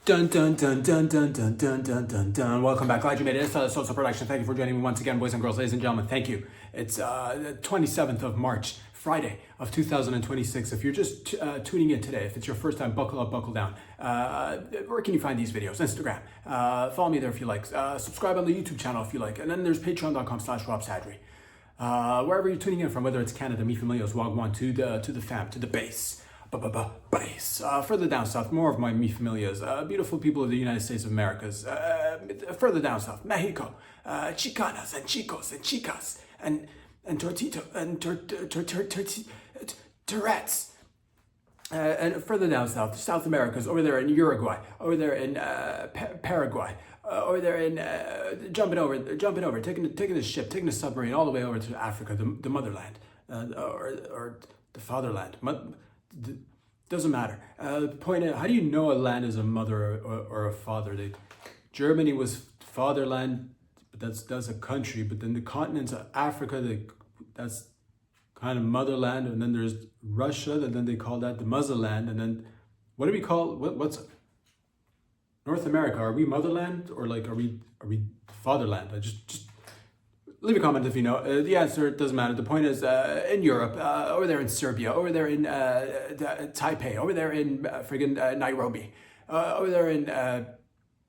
Dun dun dun dun dun dun dun dun dun dun. Welcome back. Glad you made it. It's a social production. Thank you for joining me once again, boys and girls, ladies and gentlemen. Thank you. It's the 27th of March, Friday of 2026. If you're just tuning in today, if it's your first time, buckle up, buckle down. Where can you find these videos? Instagram. Follow me there if you like. Subscribe on the YouTube channel if you like. And then there's patreon.com/robsadri. Wherever you're tuning in from, whether it's Canada, mi familios, wagwan, to the fam, to the base. Base. Further down south, more of my mi familias, beautiful people of the United States of Americas. Further down south, Mexico, Chicanas and chicos and chicas and tortito and Tourette's. And further down south, South Americas, over there in Uruguay, over there in Paraguay, over there in jumping over, taking the ship, taking the submarine all the way over to Africa, the motherland, or the fatherland. Doesn't matter. The point is, how do you know a land is a mother or a father? Germany was fatherland, but that's a country. But then the continents of Africa, that's kind of motherland. And then there's Russia, and then they call that the motherland. And then what do we call what's North America? Are we motherland or like are we fatherland? I just leave a comment if you know. The answer doesn't matter. The point is, in Europe, over there in Serbia, over there in Taipei, over there in friggin' Nairobi, over there in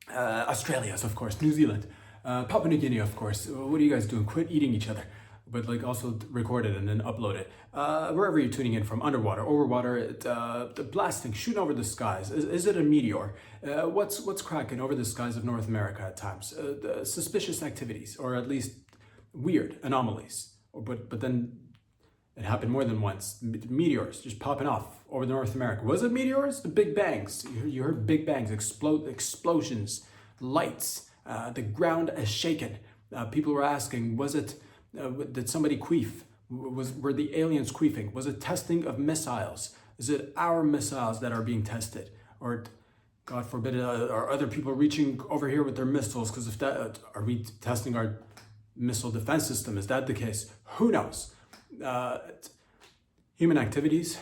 Australia, of course, New Zealand, Papua New Guinea, of course. What are you guys doing? Quit eating each other. But like also record it and then upload it. Wherever you're tuning in from, underwater, overwater, the blasting, shooting over the skies. Is it a meteor? What's cracking over the skies of North America at times? The suspicious activities, or at least weird anomalies, but then it happened more than once. Meteors just popping off over North America. Was it meteors? The big bangs. You heard big bangs, explosions, lights. The ground is shaken. People were asking, was it? Did somebody queef? Were the aliens queefing? Was it testing of missiles? Is it our missiles that are being tested, or God forbid, are other people reaching over here with their missiles? Because if that, are we testing our missile defense system? Is that the case? Who knows? Human activities,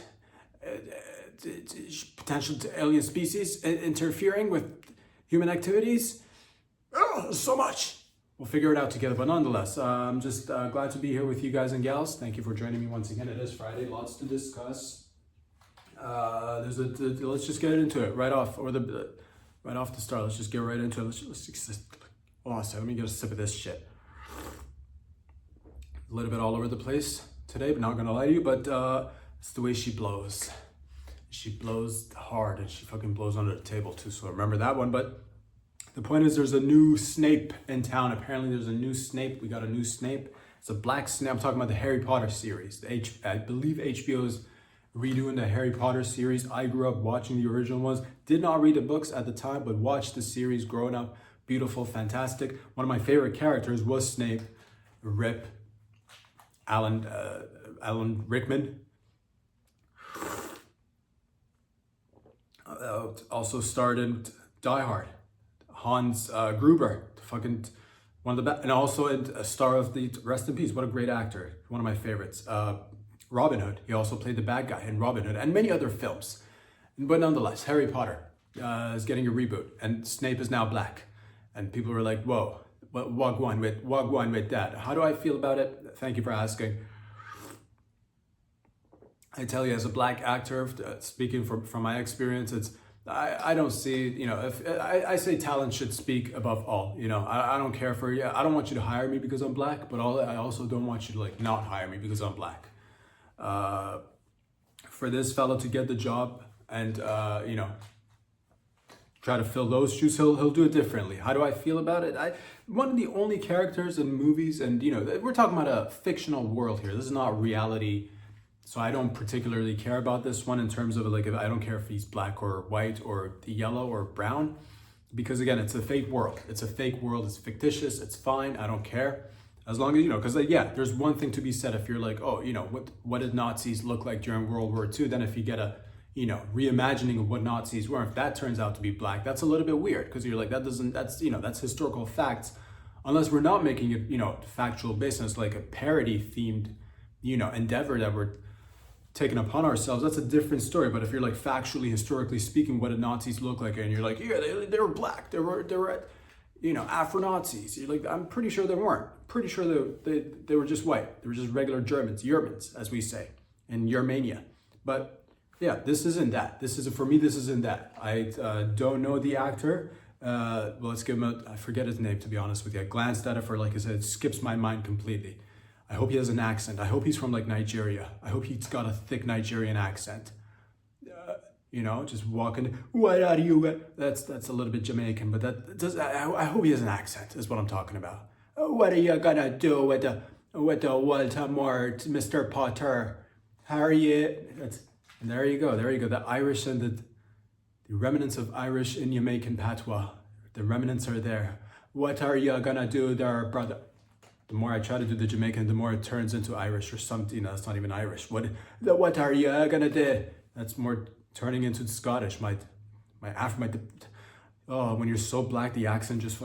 potential alien species interfering with human activities. Oh, so much. We'll figure it out together. But nonetheless, I'm just glad to be here with you guys and gals. Thank you for joining me once again. It is Friday. Lots to discuss. Let's just get into it right off, right off the start. Let's just get right into it. Let's just hold on a second. Let me get a sip of this shit. A little bit all over the place today, but not gonna lie to you, but it's the way she blows. She blows hard, and she fucking blows under the table too, so remember that one. But the point is, there's a new Snape in town. Apparently there's a new Snape. We got a new Snape. It's a black Snape. I'm talking about the Harry Potter series. I believe HBO is redoing the Harry Potter series. I grew up watching the original ones. Did not read the books at the time, but watched the series growing up. Beautiful, fantastic. One of my favorite characters was Snape. Rip. Alan Rickman. Also starred in Die Hard. Hans Gruber, fucking one of the best, and also a star of the rest in peace. What a great actor! One of my favorites. Robin Hood. He also played the bad guy in Robin Hood, and many other films. But nonetheless, Harry Potter is getting a reboot, and Snape is now black, and people were like, "Whoa, wagwan with that." How do I feel about it? Thank you for asking. I tell you, as a black actor, speaking from my experience, I don't see, if I say talent should speak above all. I don't care for you. I don't want you to hire me because I'm black, but I also don't want you to like not hire me because I'm black. For this fellow to get the job and try to fill those shoes, he'll do it differently. How do I feel about it? One of the only characters in movies, and we're talking about a fictional world here. This is not reality. So I don't particularly care about this one in terms of like, if I don't care if he's black or white or yellow or brown, because again, it's a fake world. It's a fake world. It's fictitious. It's fine. I don't care. As long as, because there's one thing to be said. If you're like, oh, what did Nazis look like during World War II? Then if you get a, reimagining of what Nazis were, if that turns out to be black, that's a little bit weird, because you're like, that's historical facts, unless we're not making it, factual based on, it's like a parody themed, endeavor that we're taken upon ourselves, that's a different story. But if you're like factually, historically speaking, what did Nazis look like, and you're like, yeah, they were black, they were, you know, Afro-Nazis. You're like, I'm pretty sure they weren't. Pretty sure they were just white. They were just regular Germans, as we say in Germania. But yeah, this isn't that. For me, this isn't that. I don't know the actor. Well, let's give him I forget his name, to be honest with you. I glanced at it for, like I said, it skips my mind completely. I hope he has an accent. I hope he's from like Nigeria. I hope he's got a thick Nigerian accent. You know, just walking, what are you? That's a little bit Jamaican, but I hope he has an accent, is what I'm talking about. What are you gonna do with the Voldemort, Mr. Potter? How are you? And there you go. The Irish and the remnants of Irish and Jamaican patois. The remnants are there. What are you gonna do there, brother? The more I try to do the Jamaican, the more it turns into Irish or something. No, that's not even Irish. What are you gonna do? That's more turning into Scottish. When you're so black, the accent just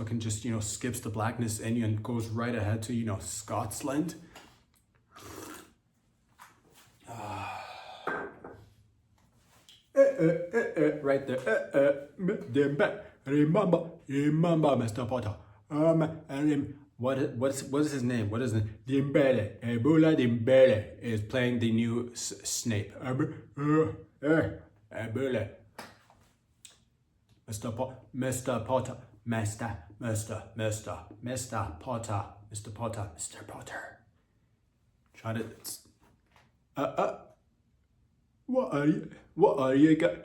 you know, skips the blackness in you and goes right ahead to, you know, Scotsland. Right there. Remember, Mr. Potter. What is his name? What is it? Dembele. Ebola Dembele is playing the new Snape. Ebola. Mr. Potter. Mr. Potter. Try to. What are you gonna?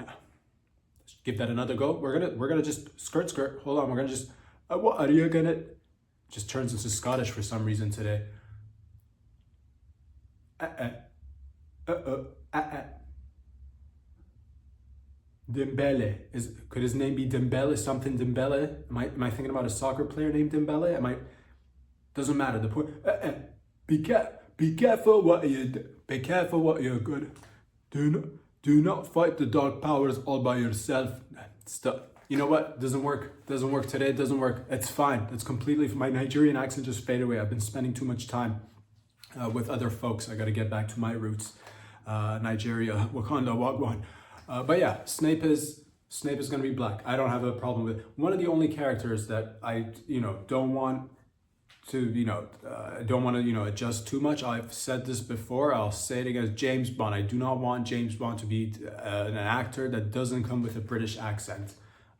Give that another go. We're gonna just skirt. Hold on. We're gonna just. What are you gonna? Just turns into Scottish for some reason today. Dembele could his name be Dembele? Something Dembele? Am I thinking about a soccer player named Dembele? Doesn't matter. The point. Be careful what you do. Be careful what you're good. Do not fight the dark powers all by yourself. Stop. You know what? Doesn't work today. It doesn't work. It's fine. It's completely. My Nigerian accent just fade away. I've been spending too much time with other folks. I got to get back to my roots. Nigeria, Wakanda, Wagwan. But yeah, Snape is going to be black. I don't have a problem with it. One of the only characters that I, you know, don't want to, you know, adjust too much. I've said this before. I'll say it again. James Bond. I do not want James Bond to be an actor that doesn't come with a British accent.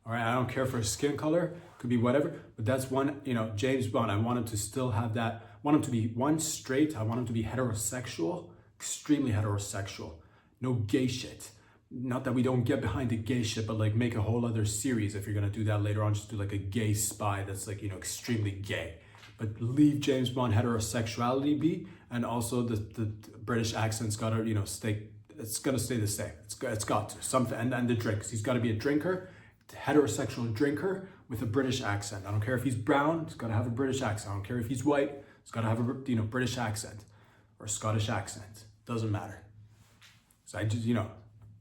All right. I don't care for his skin color. Could be whatever. But that's one. You know, James Bond. I want him to still have that. I want him to be straight. I want him to be heterosexual, extremely heterosexual. No gay shit. Not that we don't get behind the gay shit, but like make a whole other series if you're gonna do that later on. Just do like a gay spy that's like, you know, extremely gay. But leave James Bond heterosexuality be, and also the British accent's gotta, you know, stay. It's gonna stay the same. It's got to something, and the drinks. He's got to be a drinker, heterosexual drinker with a British accent. I don't care if he's brown. He's gotta have a British accent. I don't care if he's white. He's gotta have a, you know, British accent or Scottish accent. Doesn't matter. So I just, you know,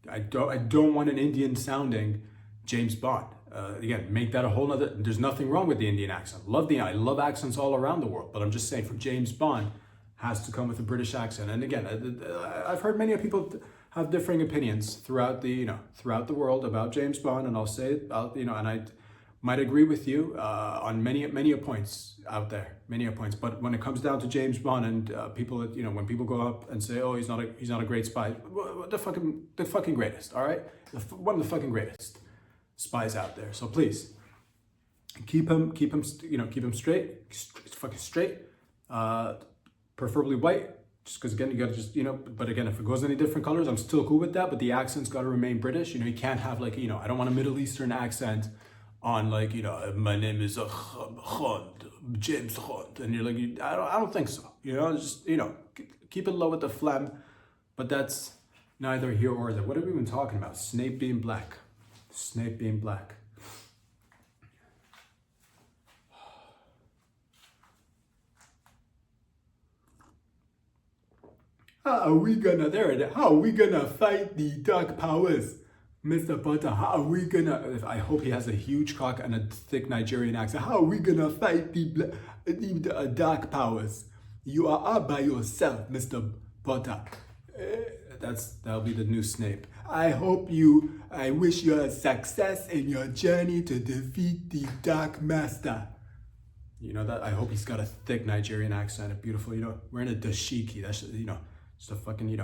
I don't want an Indian sounding James Bond. Again, make that a whole nother. There's nothing wrong with the Indian accent. I love accents all around the world, but I'm just saying for James Bond has to come with a British accent. And again, I've heard many people have differing opinions throughout the world about James Bond, and I'll say it, and I might agree with you on many points out there, many points. But when it comes down to James Bond and people, you know, when people go up and say, "Oh, he's not a great spy," the fucking greatest, all right, one of the fucking greatest spies out there. So please keep him straight, fucking straight, preferably white. Just because again, you gotta just, you know. But again, if it goes any different colors, I'm still cool with that. But the accent's gotta remain British. You know, you can't have like, you know, I don't want a Middle Eastern accent on like, you know, my name is James Hunt, and you're like, I don't think so. You know, just, you know, keep it low with the phlegm. But that's neither here or there. What are we even talking about? Snape being black. Snape being black. How are we gonna fight the dark powers? Mr. Potter, how are we gonna... I hope he has a huge cock and a thick Nigerian accent. How are we gonna fight the dark powers? You are all by yourself, Mr. Potter. that'll be the new Snape. I wish you a success in your journey to defeat the Dark Master. You know that? I hope he's got a thick Nigerian accent, a beautiful, wearing a dashiki. That's, just a fucking,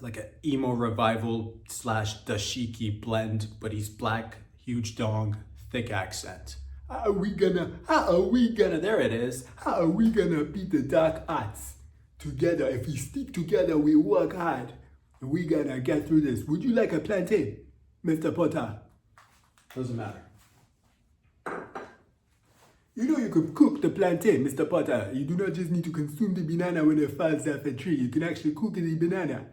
like an emo revival / dashiki blend, but he's black, huge dong, thick accent. How are we gonna, there it is. How are we gonna beat the dark arts? Together, if we stick together, we work hard. We gonna get through this. Would you like a plantain, Mr. Potter? Doesn't matter. You could cook the plantain, Mr. Potter. You do not just need to consume the banana when it falls off a tree. You can actually cook the banana.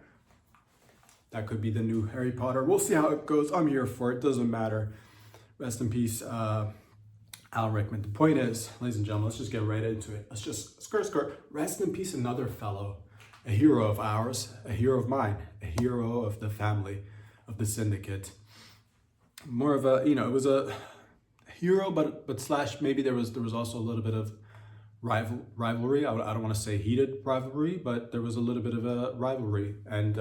That could be the new Harry Potter. We'll see how it goes. I'm here for it. Doesn't matter. Rest in peace, Alan Rickman. The point is, ladies and gentlemen, let's just get right into it. Let's just skirt. Rest in peace, another fellow, a hero of ours, a hero of mine, a hero of the family, of the syndicate. More of a, it was a hero, but slash maybe there was also a little bit of rivalry. I don't want to say heated rivalry, but there was a little bit of a rivalry, and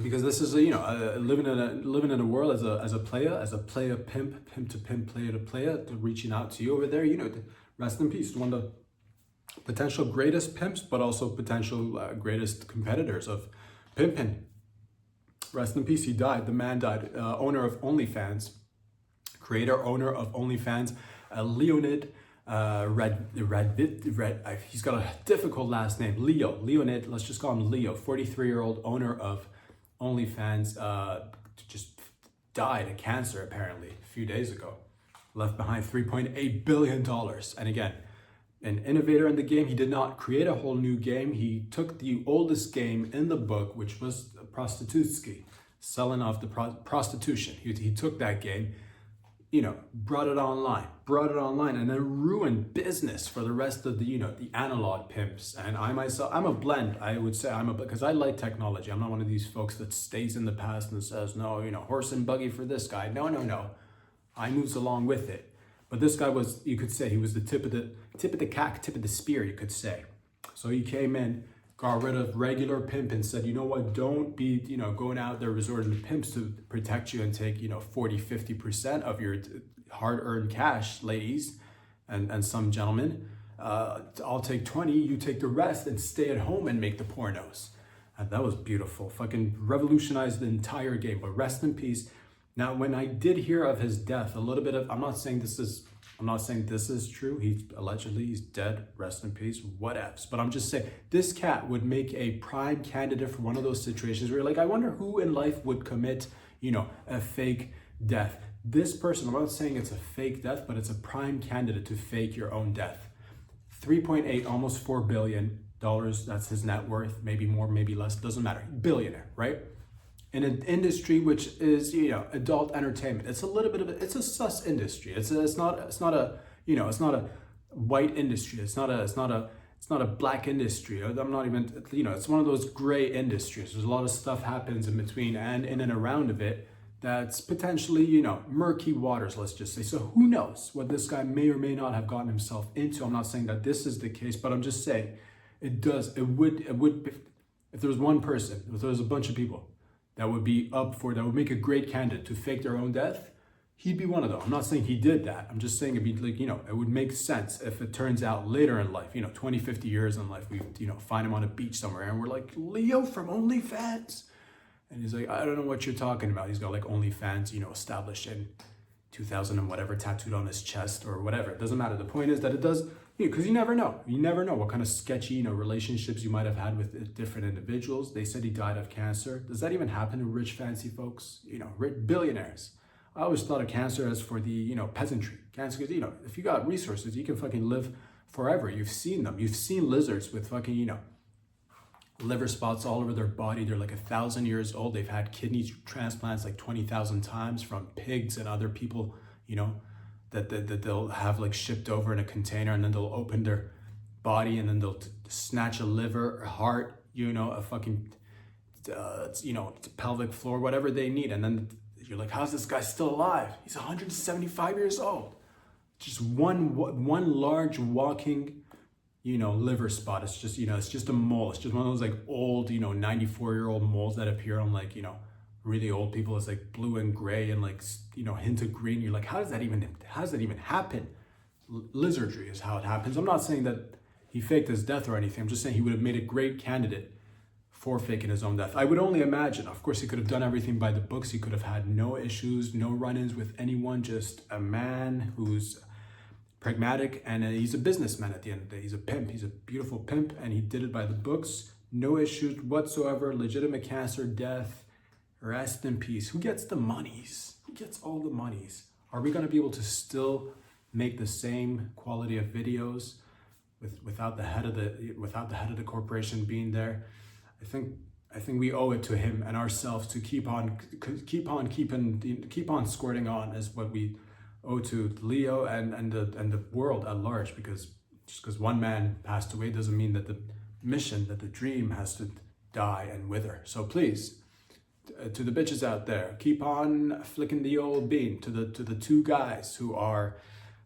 because this is living in a world as a player pimp to pimp, player to player, to reaching out to you over there. Rest in peace, one of the potential greatest pimps, but also potential greatest competitors of pimping. Rest in peace. He died. The man died. Owner of OnlyFans, creator, owner of OnlyFans, Leonid he's got a difficult last name. Leonid, let's just call him Leo. 43-year-old owner of OnlyFans, just died of cancer apparently a few days ago. Left behind $3.8 billion. And again, an innovator in the game. He did not create a whole new game. He took the oldest game in the book, which was prostitutski, selling off the prostitution. He took that game, brought it online, and then ruined business for the rest of the analog pimps. And I myself, I'm a blend. I would say because I like technology. I'm not one of these folks that stays in the past and says, no, horse and buggy for this guy. No. I moves along with it. But this guy was, you could say, he was the tip of the spear, you could say. So he came in, got rid of regular pimp and said, you know what, don't be, going out there resorting to pimps to protect you and take, 40, 50% of your hard-earned cash, ladies and some gentlemen. I'll take 20, you take the rest and stay at home and make the pornos. And that was beautiful. Fucking revolutionized the entire game, but rest in peace. Now, when I did hear of his death, a little bit of, I'm not saying this is true. He's dead. Rest in peace. Whatevs. But I'm just saying this cat would make a prime candidate for one of those situations where you're like, I wonder who in life would commit, a fake death. This person, I'm not saying it's a fake death, but it's a prime candidate to fake your own death. 3.8, almost $4 billion. That's his net worth. Maybe more, maybe less. Doesn't matter. Billionaire, right? In an industry which is, adult entertainment. It's a little bit of it's a sus industry. It's not a white industry. It's not a black industry. I'm not even, it's one of those gray industries. There's a lot of stuff happens in between and in and around of it that's potentially, murky waters, let's just say. So who knows what this guy may or may not have gotten himself into. I'm not saying that this is the case, but I'm just saying it would, if there was one person, if there was a bunch of people that would be that would make a great candidate to fake their own death, he'd be one of them. I'm not saying he did that. I'm just saying it'd be like, it would make sense if it turns out later in life, 20, 50 years in life, we, find him on a beach somewhere and we're like, Leo from OnlyFans. And he's like, I don't know what you're talking about. He's got like OnlyFans, established in 2000 and whatever, tattooed on his chest or whatever. It doesn't matter. The point is that it does, because you never know. You never know what kind of sketchy, relationships you might have had with different individuals. They said he died of cancer. Does that even happen to rich, fancy folks? Rich billionaires. I always thought of cancer as for the, peasantry. Cancer, because, if you got resources, you can fucking live forever. You've seen them. You've seen lizards with fucking, liver spots all over their body. They're like 1,000 years old. They've had kidney transplants like 20,000 times from pigs and other people, that they'll have like shipped over in a container, and then they'll open their body and then they'll snatch a liver, a heart, a fucking, pelvic floor, whatever they need. And then you're like, how's this guy still alive? He's 175 years old. Just one large walking, liver spot. It's just, it's just a mole. It's just one of those like old, 94-year-old moles that appear on like, really old people. It's like blue and gray and like, hint of green. You're like, how does that even happen? Lizardry is how it happens. I'm not saying that he faked his death or anything. I'm just saying he would have made a great candidate for faking his own death. I would only imagine. Of course, he could have done everything by the books. He could have had no issues, no run-ins with anyone, just a man who's pragmatic, and he's a businessman at the end of the day. He's a pimp. He's a beautiful pimp, and he did it by the books. No issues whatsoever. Legitimate cancer, death, rest in peace. Who gets the monies? Who gets all the monies? Are we going to be able to still make the same quality of videos without the head of the corporation being there? I think we owe it to him and ourselves to keep on squirting on, is what we owe to Leo and the world at large. Because just because one man passed away doesn't mean that the mission, that the dream has to die and wither. So please, to the bitches out there, keep on flicking the old bean. To the two guys who are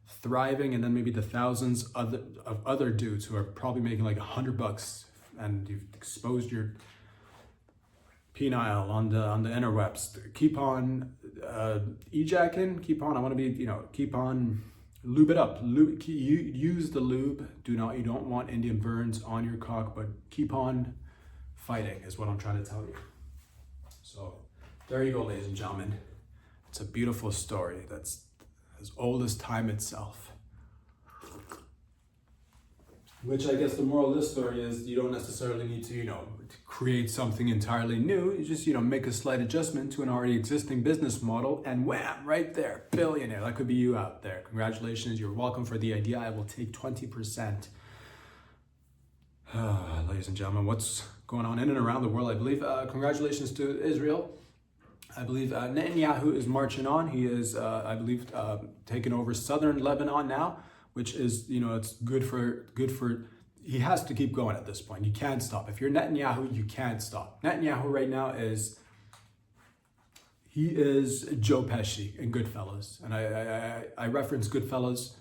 thriving, and then maybe the thousands of other dudes who are probably making like $100, and you've exposed your penile on the interwebs. Keep on ejacking. Keep on. I want to be, keep on, lube it up. Use the lube. You don't want Indian burns on your cock, but keep on fighting is what I'm trying to tell you. So there you go, ladies and gentlemen. It's a beautiful story that's as old as time itself. Which I guess the moral of this story is you don't necessarily need to, create something entirely new. You just, make a slight adjustment to an already existing business model, and wham, right there, billionaire. That could be you out there. Congratulations, you're welcome for the idea. I will take 20%. Ladies and gentlemen, what's going on in and around the world? I believe, congratulations to Israel. I believe Netanyahu is marching on. He is, I believe, taking over southern Lebanon now, which is, it's good for, he has to keep going at this point. You can't stop. If you're Netanyahu, you can't stop. Netanyahu right now he is Joe Pesci in Goodfellas. And I reference Goodfellas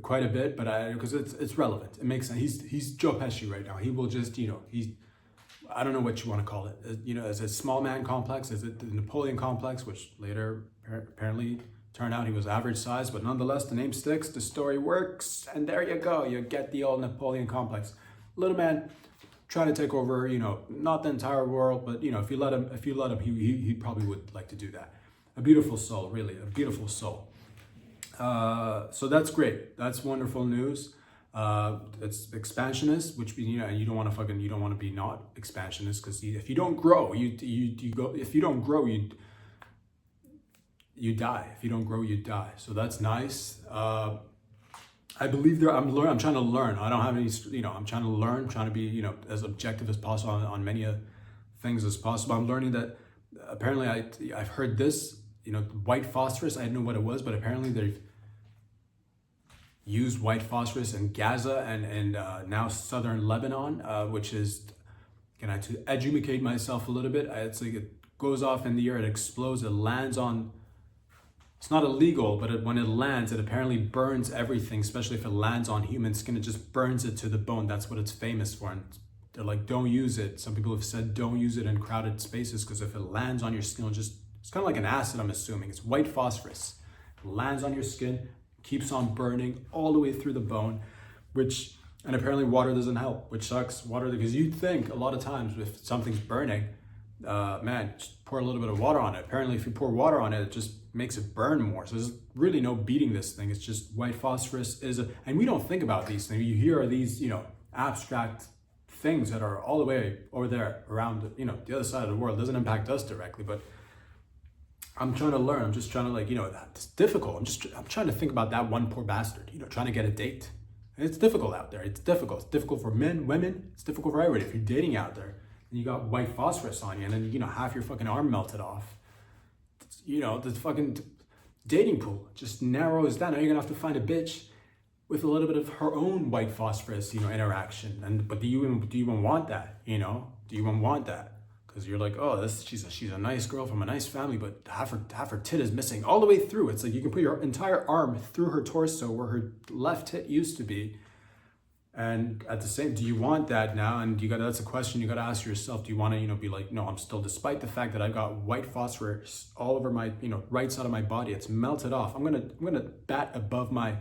quite a bit, but because it's relevant. It makes sense. He's Joe Pesci right now. He will just, I don't know what you want to call it. As a small man complex, as the Napoleon complex, which later apparently turned out he was average size, but nonetheless, the name sticks, the story works, and there you go. You get the old Napoleon complex. Little man trying to take over, not the entire world, but if you let him, he probably would like to do that. A beautiful soul, really, a beautiful soul. So that's great. That's wonderful news. It's expansionist, which you don't want to be not expansionist, because if you don't grow, you go. If you don't grow, you die. If you don't grow, you die. So that's nice. I believe I'm trying to learn. I don't have any, I'm trying to learn, trying to be, as objective as possible on many things as possible. I'm learning that apparently I've heard this, white phosphorus. I didn't know what it was, but apparently they've used white phosphorus in Gaza and now southern Lebanon, which is, to educate myself a little bit. It's like it goes off in the air, it explodes, it lands on. It's not illegal, but when it lands, it apparently burns everything, especially if it lands on human skin. It just burns it to the bone. That's what it's famous for. And they're like, don't use it. Some people have said don't use it in crowded spaces, because if it lands on your skin, it's kind of like an acid, I'm assuming. It's white phosphorus. It lands on your skin, keeps on burning all the way through the bone, and apparently water doesn't help, which sucks. Water, because you'd think a lot of times if something's burning, just pour a little bit of water on it. Apparently if you pour water on it, it just makes it burn more. So there's really no beating this thing. It's just white phosphorus and we don't think about these things. You hear these, abstract things that are all the way over there around, the other side of the world. It doesn't impact us directly, but I'm trying to learn. I'm just trying to it's difficult. I'm trying to think about that one poor bastard, trying to get a date. And it's difficult out there. It's difficult. It's difficult for men, women. It's difficult for everybody. If you're dating out there and you got white phosphorus on you, and then, half your fucking arm melted off, the fucking dating pool just narrows down. Now you're gonna have to find a bitch with a little bit of her own white phosphorus, interaction. But do you even want that? Do you even want that? Because you're like, oh, she's a nice girl from a nice family, but half her tit is missing all the way through. It's like you can put your entire arm through her torso where her left tit used to be, And at the same, do you want that now? And that's a question you got to ask yourself. Do you want to, be like, no, I'm still, despite the fact that I've got white phosphorus all over my, right side of my body, it's melted off. I'm gonna bat above my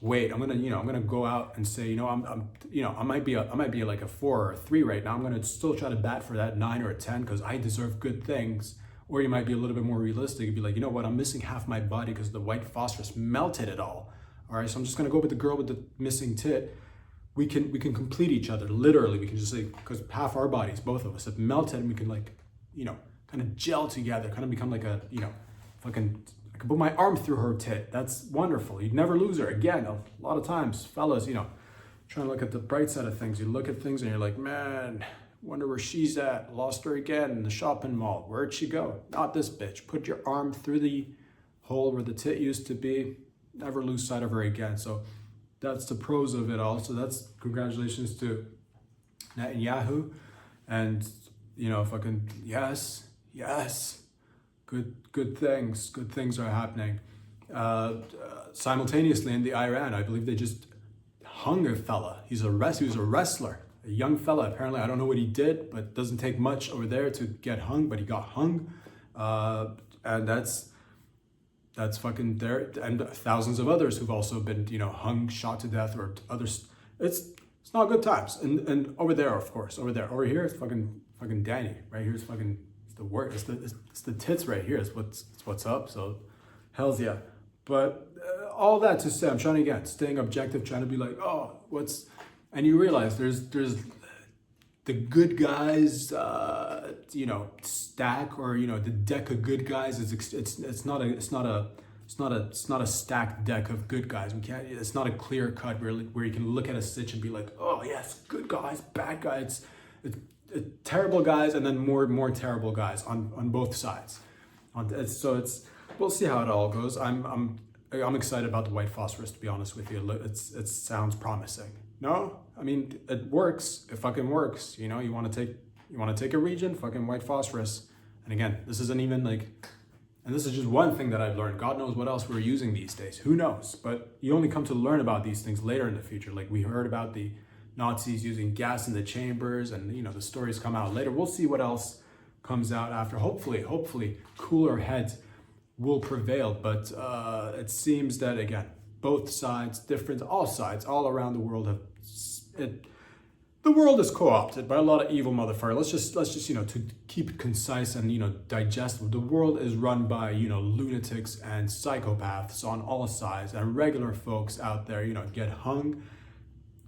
weight. I'm gonna go out and say, I might be like a 4 or a 3 right now. I'm gonna still try to bat for that 9 or a 10 because I deserve good things. Or you might be a little bit more realistic and be like, you know what, I'm missing half my body because the white phosphorus melted it all. All right, so I'm just gonna go with the girl with the missing tit. We can complete each other. Literally, we can just say, because half our bodies, both of us, have melted, and we can kind of gel together, kind of become like a, fucking. I can put my arm through her tit. That's wonderful. You'd never lose her. Again, a lot of times, fellas, trying to look at the bright side of things. You look at things and you're like, man, wonder where she's at. Lost her again in the shopping mall. Where'd she go? Not this bitch. Put your arm through the hole where the tit used to be. Never lose sight of her again. So that's the pros of it all. So that's congratulations to Netanyahu. And, fucking yes. Good things are happening. Simultaneously in the Iran, I believe they just hung a fella. He was a wrestler, a young fella. Apparently, I don't know what he did, but it doesn't take much over there to get hung, but he got hung. And that's fucking there. And thousands of others who've also been, hung, shot to death, or others. It's not good times. And over there, of course, over here, it's fucking Danny. Right here is fucking the work. It's the tits right here. It's what's up. So, hell's yeah. But all that to say, I'm trying to staying objective, trying to be like, and you realize there's the good guys, stack, or the deck of good guys is it's not a stacked deck of good guys. It's not a clear cut where you can look at a stitch and be like, oh yes, good guys, bad guys. It's terrible guys, and then more terrible guys on both sides. We'll see how it all goes. I'm excited about the white phosphorus, to be honest with you. It sounds promising. No, I mean it works. It fucking works. You want to take a region, fucking white phosphorus. And again, this isn't even and this is just one thing that I've learned. God knows what else we're using these days. Who knows? But you only come to learn about these things later in the future. Like we heard about the Nazis using gas in the chambers, and the stories come out later. We'll see what else comes out after. Hopefully cooler heads will prevail, but it seems that again, both sides, all sides all around the world the world is co-opted by a lot of evil motherfuckers. Let's just to keep it concise and digestible. The world is run by lunatics and psychopaths on all sides, and regular folks out there get hung,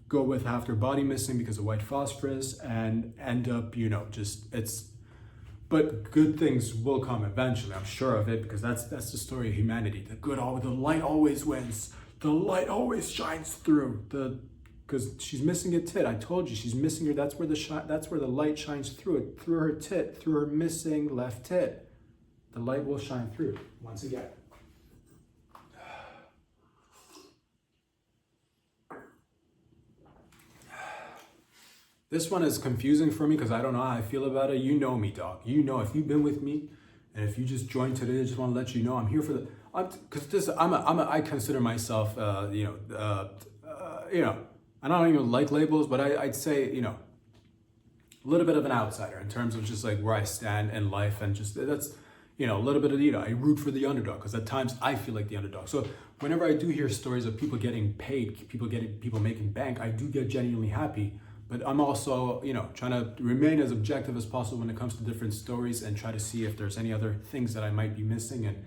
go with half their body missing because of white phosphorus, and end up, but good things will come eventually. I'm sure of it, because that's the story of humanity. The light always wins. The light always shines through. Because she's missing a tit. I told you she's missing her. That's where the light shines through it, through her tit, through her missing left tit. The light will shine through once again. This one is confusing for me because I don't know how I feel about it. You know me, dog. If you've been with me, and if you just joined today, I just want to let you know I'm here for I consider myself, I don't even like labels, but I'd say, a little bit of an outsider in terms of just like where I stand in life, and just that's, a little bit of, I root for the underdog, because at times I feel like the underdog. So whenever I do hear stories of people getting paid, people making bank, I do get genuinely happy. But I'm also, trying to remain as objective as possible when it comes to different stories, and try to see if there's any other things that I might be missing. And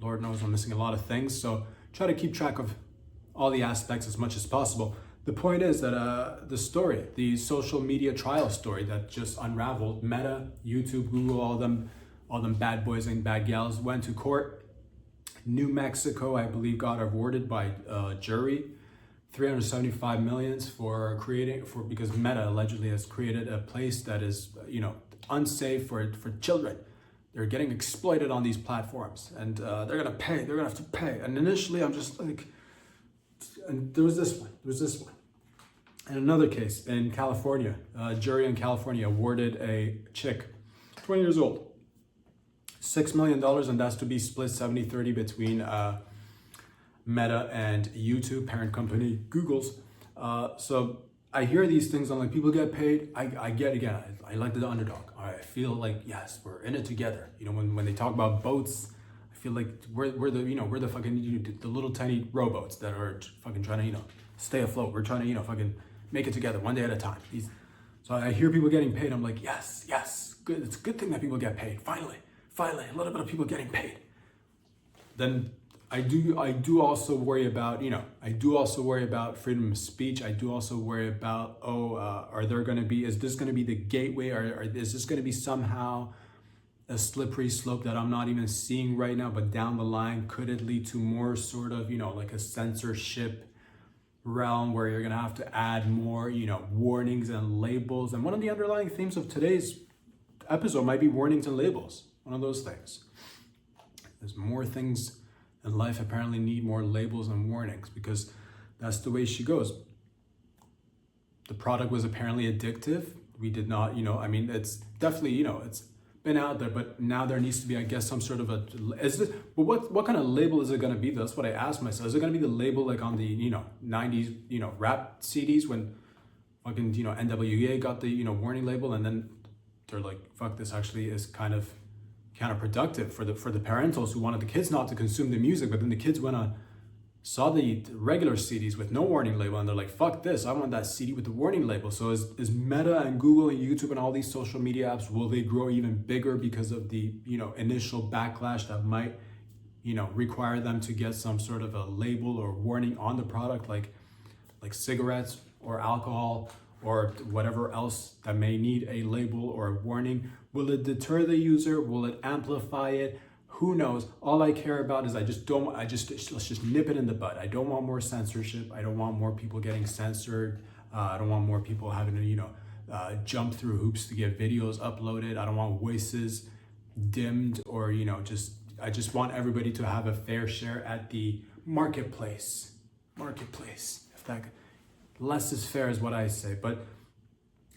Lord knows I'm missing a lot of things. So try to keep track of all the aspects as much as possible. The point is that the social media trial story that just unraveled, Meta, YouTube, Google, all them bad boys and bad gals went to court. New Mexico, I believe, got awarded by a jury $375 million because Meta allegedly has created a place that is, unsafe for children. They're getting exploited on these platforms, and they're gonna have to pay. And initially, I'm just like, and there was this one. And another case in California, a jury in California awarded a chick, 20 years old, $6 million, and that's to be split 70-30 between Meta and YouTube, parent company Google's. So I hear these things. I'm like, people get paid. I get again. I like the underdog. I feel like, yes, we're in it together. You know, when they talk about boats, I feel like we're the, you know, we're the fucking, the little tiny rowboats that are fucking trying to, you know, stay afloat. We're trying to, you know, fucking make it together one day at a time. So I hear people getting paid. I'm like, yes, good. It's a good thing that people get paid. Finally, a little bit of people getting paid. Then I do also worry about, you know, I do also worry about freedom of speech. I do also worry about, is this going to be the gateway, or is this going to be somehow a slippery slope that I'm not even seeing right now, but down the line, could it lead to more sort of, you know, like a censorship realm where you're going to have to add more, you know, warnings and labels? And one of the underlying themes of today's episode might be warnings and labels. One of those things. There's more things in life apparently need more labels and warnings, because that's the way she goes. The product was apparently addictive. We did not, you know, I mean, it's definitely, you know, it's been out there, but now there needs to be, I guess, some sort of what kind of label is it going to be? That's what I asked myself. Is it going to be the label like on the, you know, 90s, you know, rap CDs when fucking, you know, NWA got the, you know, warning label, and then they're like, fuck, this actually is kind of counterproductive for the parentals who wanted the kids not to consume the music, but then the kids saw the regular CDs with no warning label, and they're like, fuck this, I want that CD with the warning label. So is Meta and Google and YouTube and all these social media apps, will they grow even bigger because of the, you know, initial backlash that might, you know, require them to get some sort of a label or warning on the product, like cigarettes or alcohol or whatever else that may need a label or a warning? Will it deter the user? Will it amplify it? Who knows? All I care about is let's just nip it in the bud. I don't want more censorship. I don't want more people getting censored. I don't want more people having to, you know, jump through hoops to get videos uploaded. I don't want voices dimmed, or, you know, I just want everybody to have a fair share at the marketplace. If that, less is fair is what I say. But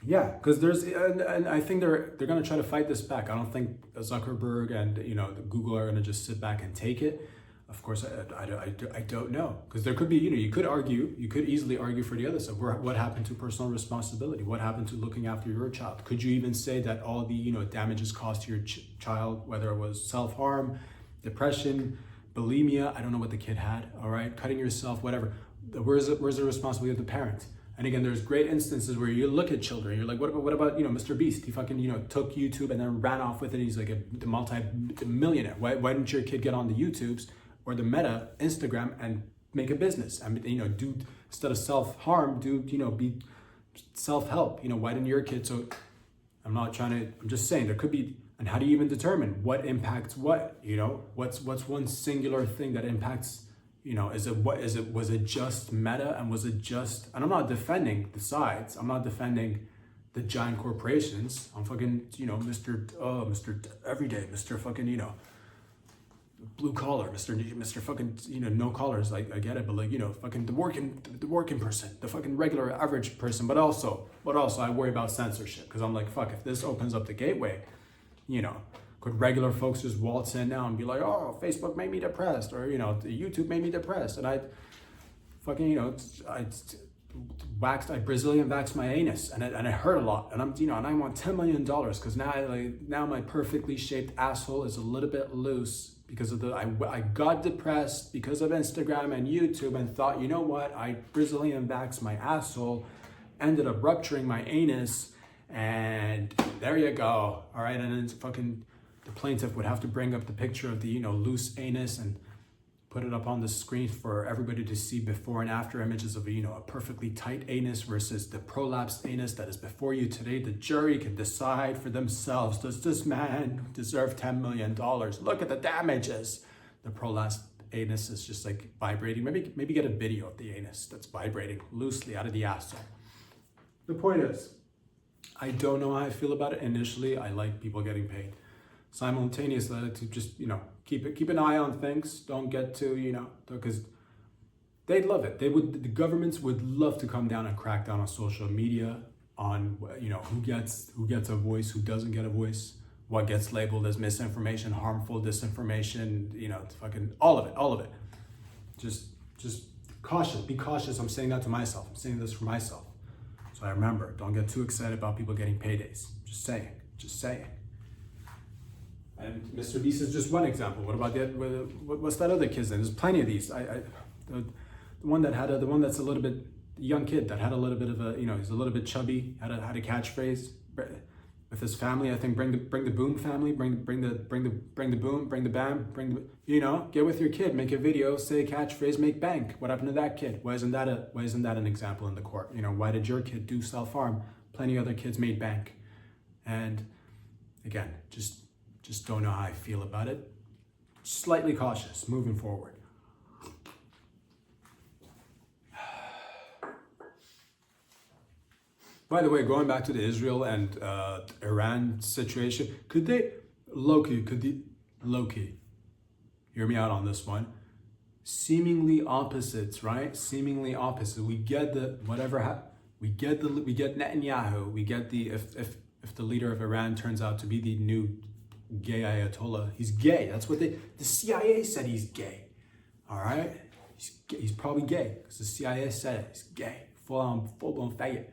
yeah, because and I think they're gonna try to fight this back. I don't think Zuckerberg and, you know, Google are gonna just sit back and take it. Of course, I don't know, because there could be, you know, you could easily argue for the other side. What happened to personal responsibility? What happened to looking after your child? Could you even say that all the, you know, damages caused to your child, whether it was self-harm, depression, bulimia, I don't know what the kid had, all right, cutting yourself, whatever, where's the responsibility of the parent? And again, there's great instances where you look at children, you're like, what about, you know, Mr. Beast? He fucking, you know, took YouTube and then ran off with it. He's like a multi-millionaire. Why didn't your kid get on the YouTubes or the Meta, Instagram, and make a business? I mean, you know, do, instead of self-harm, you know, be self-help. You know, why didn't your kid? So I'm just saying there could be, and how do you even determine what impacts what? You know, what's one singular thing that impacts? You know, was it just Meta, and was it just, and I'm not defending the sides, I'm not defending the giant corporations, I'm fucking, you know, Mr. Everyday, Mr. fucking, you know, blue collar, Mr. fucking, you know, no collars, like, I get it, but like, you know, fucking the working person, the fucking regular average person, but also I worry about censorship, because I'm like, fuck, if this opens up the gateway, you know, could regular folks just waltz in now and be like, oh, Facebook made me depressed, or, you know, YouTube made me depressed, and I fucking, you know, I Brazilian waxed my anus, and it hurt a lot, and I'm, you know, and I want $10 million because now my perfectly shaped asshole is a little bit loose because of I got depressed because of Instagram and YouTube, and thought, you know what, I Brazilian waxed my asshole, ended up rupturing my anus, and there you go, all right, and then it's fucking. The plaintiff would have to bring up the picture of the, you know, loose anus and put it up on the screen for everybody to see before and after images of, you know, a perfectly tight anus versus the prolapsed anus that is before you today. The jury can decide for themselves. Does this man deserve $10 million? Look at the damages. The prolapsed anus is just like vibrating. Maybe get a video of the anus that's vibrating loosely out of the asshole. The point is, I don't know how I feel about it. Initially, I like people getting paid. Simultaneously, to just, you know, keep an eye on things. Don't get too, you know, because they'd love it. The governments would love to come down and crack down on social media, on, you know, who gets a voice, who doesn't get a voice, what gets labeled as misinformation, harmful disinformation, you know, fucking all of it. Just Cautious, be cautious. I'm saying that to myself. I'm saying this for myself. So I remember, don't get too excited about people getting paydays. Just saying, just saying. And Mr. Beast is just one example. What about what's that other kid's name? There's plenty of these. The one that's a little bit, young kid that had a little bit of a, he's a little bit chubby, had a catchphrase with his family. I think bring the boom family, bring the boom, bring the bam, get with your kid, make a video, say a catchphrase, make bank. What happened to that kid? Why isn't that an example in the court? Why did your kid do self-harm? Plenty of other kids made bank. And again, just don't know how I feel about it. Slightly cautious moving forward. By the way, going back to the Israel and Iran situation, Loki, hear me out on this one. Seemingly opposites, right? Seemingly opposite. We get we get Netanyahu. We get if the leader of Iran turns out to be the new gay Ayatollah, he's gay. That's what the CIA said he's gay. All right, he's probably gay because the CIA said it. He's gay, full blown faggot.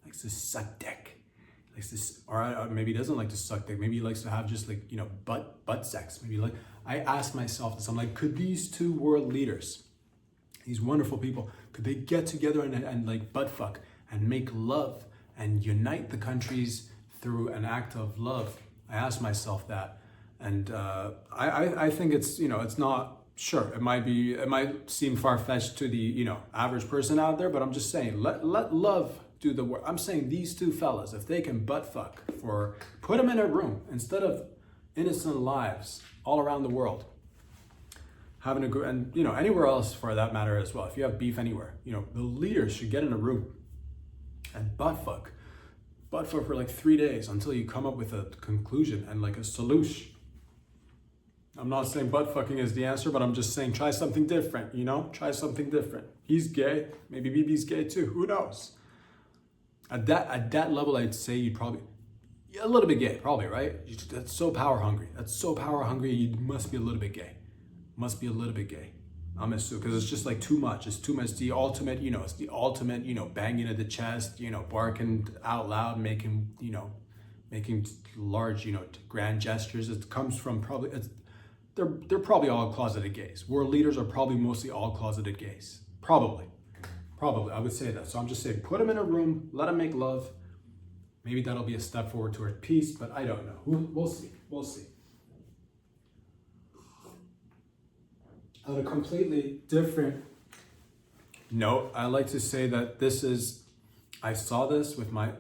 Likes to suck dick. Or maybe he doesn't like to suck dick. Maybe he likes to have just butt sex. I ask myself this. I'm like, could these two world leaders, these wonderful people, could they get together and butt fuck and make love and unite the countries through an act of love? I ask myself that, and I think it's it's not. Sure, it might seem far-fetched to the average person out there, but I'm just saying let love do the work. I'm saying these two fellas, if they can butt fuck put them in a room instead of innocent lives all around the world, having a group, and anywhere else for that matter as well. If you have beef anywhere, the leaders should get in a room and butt fuck for like 3 days until you come up with a conclusion and a solution. I'm not saying butt fucking is the answer, but I'm just saying try something different, try something different. He's gay, maybe Bibi's gay too, who knows? At that level, I'd say you'd probably, a little bit gay, probably, right? That's so power hungry. You must be a little bit gay. I'm assuming, because it's just too much. It's too much. The ultimate, it's the ultimate, banging at the chest, barking out loud, making large, grand gestures. It comes from they're probably all closeted gays. World leaders are probably mostly all closeted gays. Probably, I would say that. So I'm just saying, put them in a room, let them make love. Maybe that'll be a step forward toward peace, but I don't know. We'll see. On a completely different note, I like to say that I saw this with my,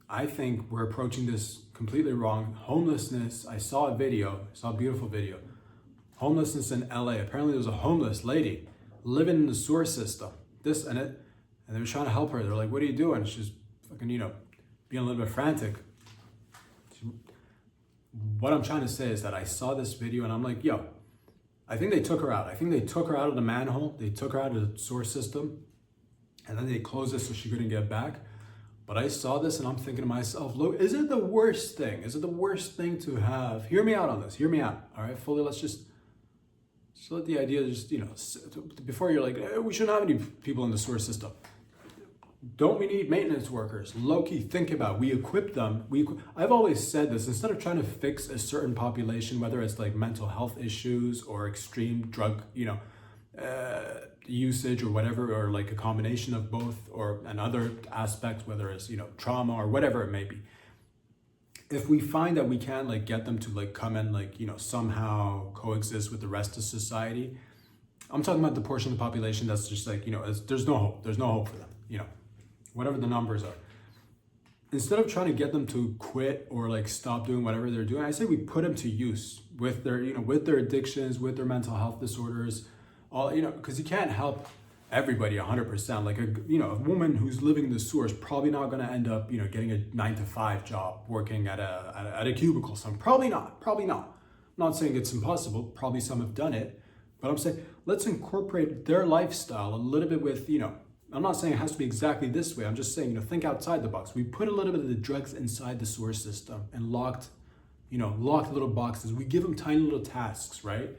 I think we're approaching this completely wrong. Homelessness, I saw a beautiful video. Homelessness in LA. Apparently there was a homeless lady living in the sewer system. And they were trying to help her. They're like, what are you doing? She's fucking, being a little bit frantic. What I'm trying to say is that I saw this video and I'm like, yo, I think they took her out. I think they took her out of the manhole. They took her out of the sewer system. And then they closed it so she couldn't get back. But I saw this and I'm thinking to myself, look, is it the worst thing? Is it the worst thing to have? Hear me out on this. Hear me out. All right, fully, let's just let the idea before you're like, we shouldn't have any people in the sewer system. Don't we need maintenance workers? Low-key, think about, we equip them. I've always said this, instead of trying to fix a certain population, whether it's mental health issues or extreme drug, usage or whatever, or a combination of both, and other aspects, whether it's, trauma or whatever it may be. If we find that we can't get them to come and somehow coexist with the rest of society, I'm talking about the portion of the population that's just there's no hope. There's no hope for them, whatever the numbers are. Instead of trying to get them to quit or stop doing whatever they're doing, I say we put them to use with their, with their addictions, with their mental health disorders, all, because you can't help everybody 100%. A woman who's living in the sewer is probably not going to end up, getting a 9-to-5 job, working at a cubicle. Probably not. I'm not saying it's impossible. Probably some have done it, but I'm saying let's incorporate their lifestyle a little bit with, I'm not saying it has to be exactly this way. I'm just saying, think outside the box. We put a little bit of the drugs inside the sewer system and locked little boxes. We give them tiny little tasks, right?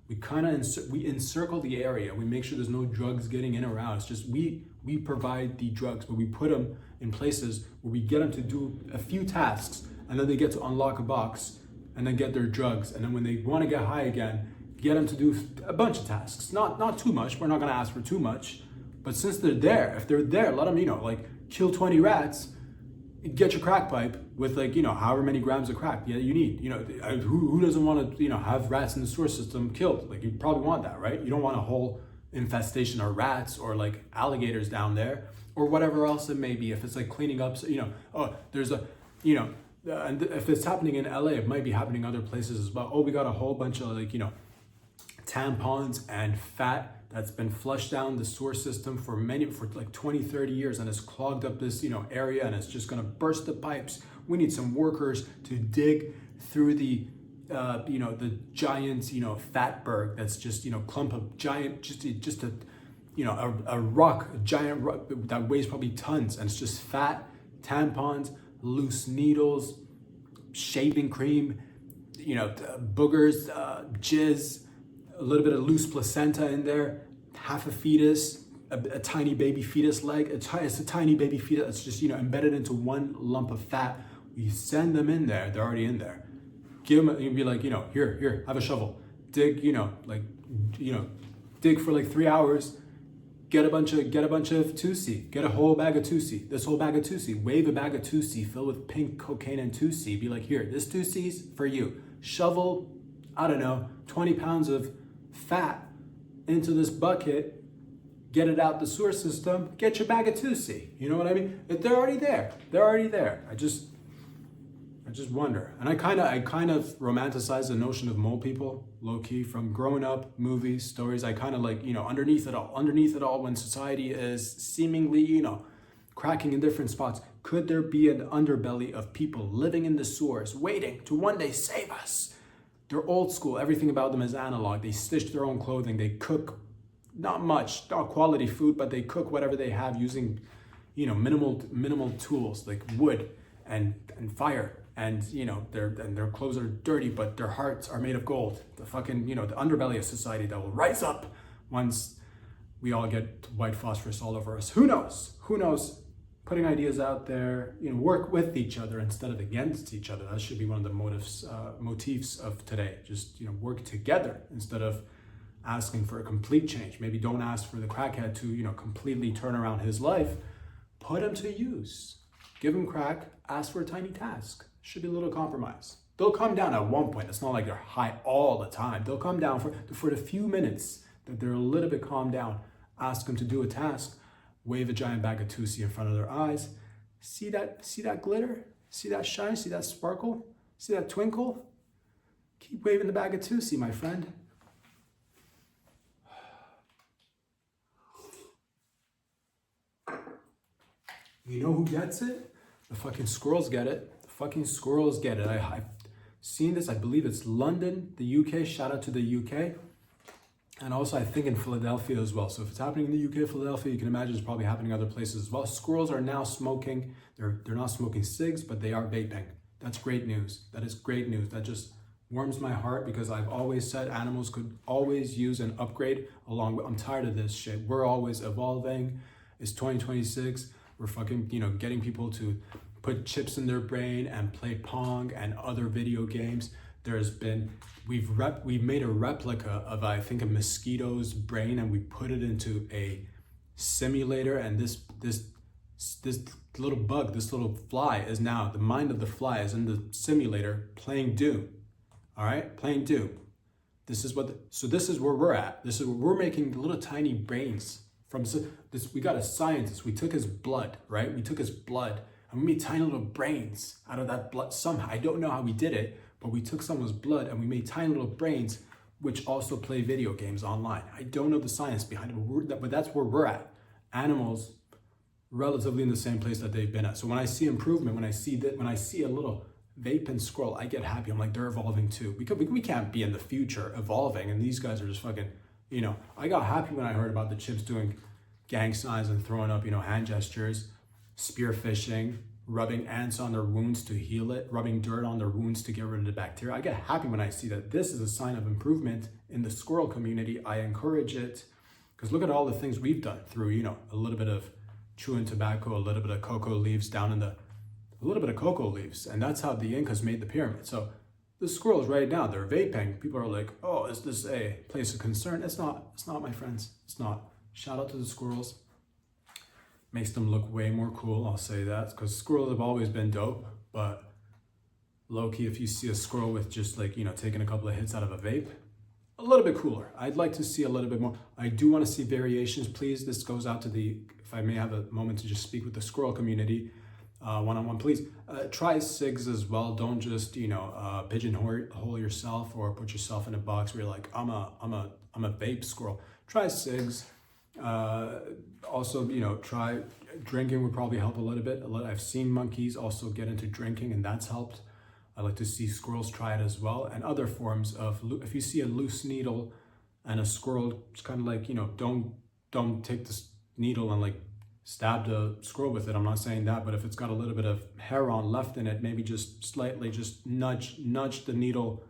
We kind of we encircle the area. We make sure there's no drugs getting in or out. It's just we provide the drugs, but we put them in places where we get them to do a few tasks, and then they get to unlock a box and then get their drugs. And then when they want to get high again, get them to do a bunch of tasks. Not too much. We're not going to ask for too much. But since they're there, if they're there, let them, like kill 20 rats, get your crack pipe with however many grams of crack you need. Who doesn't want to, have rats in the sewer system killed? Like, you probably want that, right? You don't want a whole infestation of rats or like alligators down there or whatever else it may be. If it's like cleaning up, there's a, and if it's happening in LA, it might be happening other places as well. Oh, we got a whole bunch of tampons and fat that's been flushed down the sewer system for like 20, 30 years, and it's clogged up this, area, and it's just gonna burst the pipes. We need some workers to dig through the, the giant, fatberg that's just, clump of giant, just a, a rock, a giant rock that weighs probably tons, and it's just fat, tampons, loose needles, shaving cream, boogers, jizz, a little bit of loose placenta in there, half a fetus, a tiny baby fetus leg. It's a tiny baby fetus that's just, embedded into one lump of fat. We send them in there. They're already in there. Give them, you'd be like, here, have a shovel. Dig, dig for like 3 hours. Get a bunch of Tusi. Get a whole bag of Tusi. This whole bag of Tusi. Wave a bag of Tusi filled with pink cocaine and Tusi. Be like, here, this Tusi's for you. Shovel, 20 pounds of fat into this bucket, get it out the sewer system, get your bag of Tusi. You know what I mean? They're already there. They're already there. I just wonder. And I kind of romanticize the notion of mole people, low key, from growing up, movies, stories. I kind of underneath it all, when society is seemingly, cracking in different spots, could there be an underbelly of people living in the sewers, waiting to one day save us? They're old school. Everything about them is analog. They stitch their own clothing. They cook not quality food, but they cook whatever they have using, minimal tools like wood and fire. And their clothes are dirty, but their hearts are made of gold. The fucking, the underbelly of society that will rise up once we all get white phosphorus all over us. Who knows? Putting ideas out there, work with each other instead of against each other. That should be one of the motifs of today. Just, work together instead of asking for a complete change. Maybe don't ask for the crackhead to, completely turn around his life. Put him to use. Give him crack, ask for a tiny task. Should be a little compromise. They'll come down at one point. It's not like they're high all the time. They'll come down for the few minutes that they're a little bit calmed down. Ask them to do a task. Wave a giant bag of Tusi in front of their eyes. See that glitter? See that shine? See that sparkle? See that twinkle? Keep waving the bag of Tusi, my friend. You know who gets it? The fucking squirrels get it. The fucking squirrels get it. I've seen this. I believe it's London, the UK. Shout out to the UK. And also, I think in Philadelphia as well. So if it's happening in the UK, Philadelphia, you can imagine it's probably happening other places as well. Squirrels are now smoking. They're not smoking cigs, but they are vaping. That's great news. That is great news. That just warms my heart, because I've always said animals could always use an upgrade along with, I'm tired of this shit. We're always evolving. It's 2026. We're fucking, getting people to put chips in their brain and play Pong and other video games. We've made a replica of, I think, a mosquito's brain, and we put it into a simulator, and this little bug, this little fly is now, the mind of the fly is in the simulator playing Doom. All right, playing Doom. This is where we're at. This is where we're making little tiny brains from this. We got a scientist. We took his blood, right? We took his blood and we made tiny little brains out of that blood somehow. I don't know how we did it, but we took someone's blood and we made tiny little brains, which also play video games online. I don't know the science behind it, but that's where we're at. Animals relatively in the same place that they've been at. So when I see improvement, when I see a little vaping squirrel, I get happy. I'm like, they're evolving too. We can't be in the future evolving, and these guys are just fucking, I got happy when I heard about the chimps doing gang signs and throwing up, hand gestures, spear fishing, rubbing ants on their wounds to heal it, rubbing dirt on their wounds to get rid of the bacteria. I get happy when I see that this is a sign of improvement in the squirrel community. I encourage it, because look at all the things we've done through, you know, a little bit of chewing tobacco, a little bit of cocoa leaves a little bit of cocoa leaves. And that's how the Incas made the pyramid. So the squirrels right now, they're vaping. People are like, oh, is this a place of concern? It's not, my friends. It's not. Shout out to the squirrels. Makes them look way more cool, I'll say that, because squirrels have always been dope, but low-key, if you see a squirrel with just like, you know, taking a couple of hits out of a vape, a little bit cooler. I'd like to see a little bit more. I do want to see variations, please. This goes out to the, if I may have a moment to just speak with the squirrel community, one-on-one, please. Try SIGs as well. Don't just, you know, pigeonhole yourself or put yourself in a box where you're like, I'm a vape squirrel. Try SIGs. Also, you know, try drinking would probably help a little bit. I've seen monkeys also get into drinking, and that's helped. I like to see squirrels try it as well, and other forms of, if you see a loose needle and a squirrel, it's kind of like, you know, don't take this needle and like stab the squirrel with it. I'm not saying that, but if it's got a little bit of hair on left in it, maybe just slightly just nudge the needle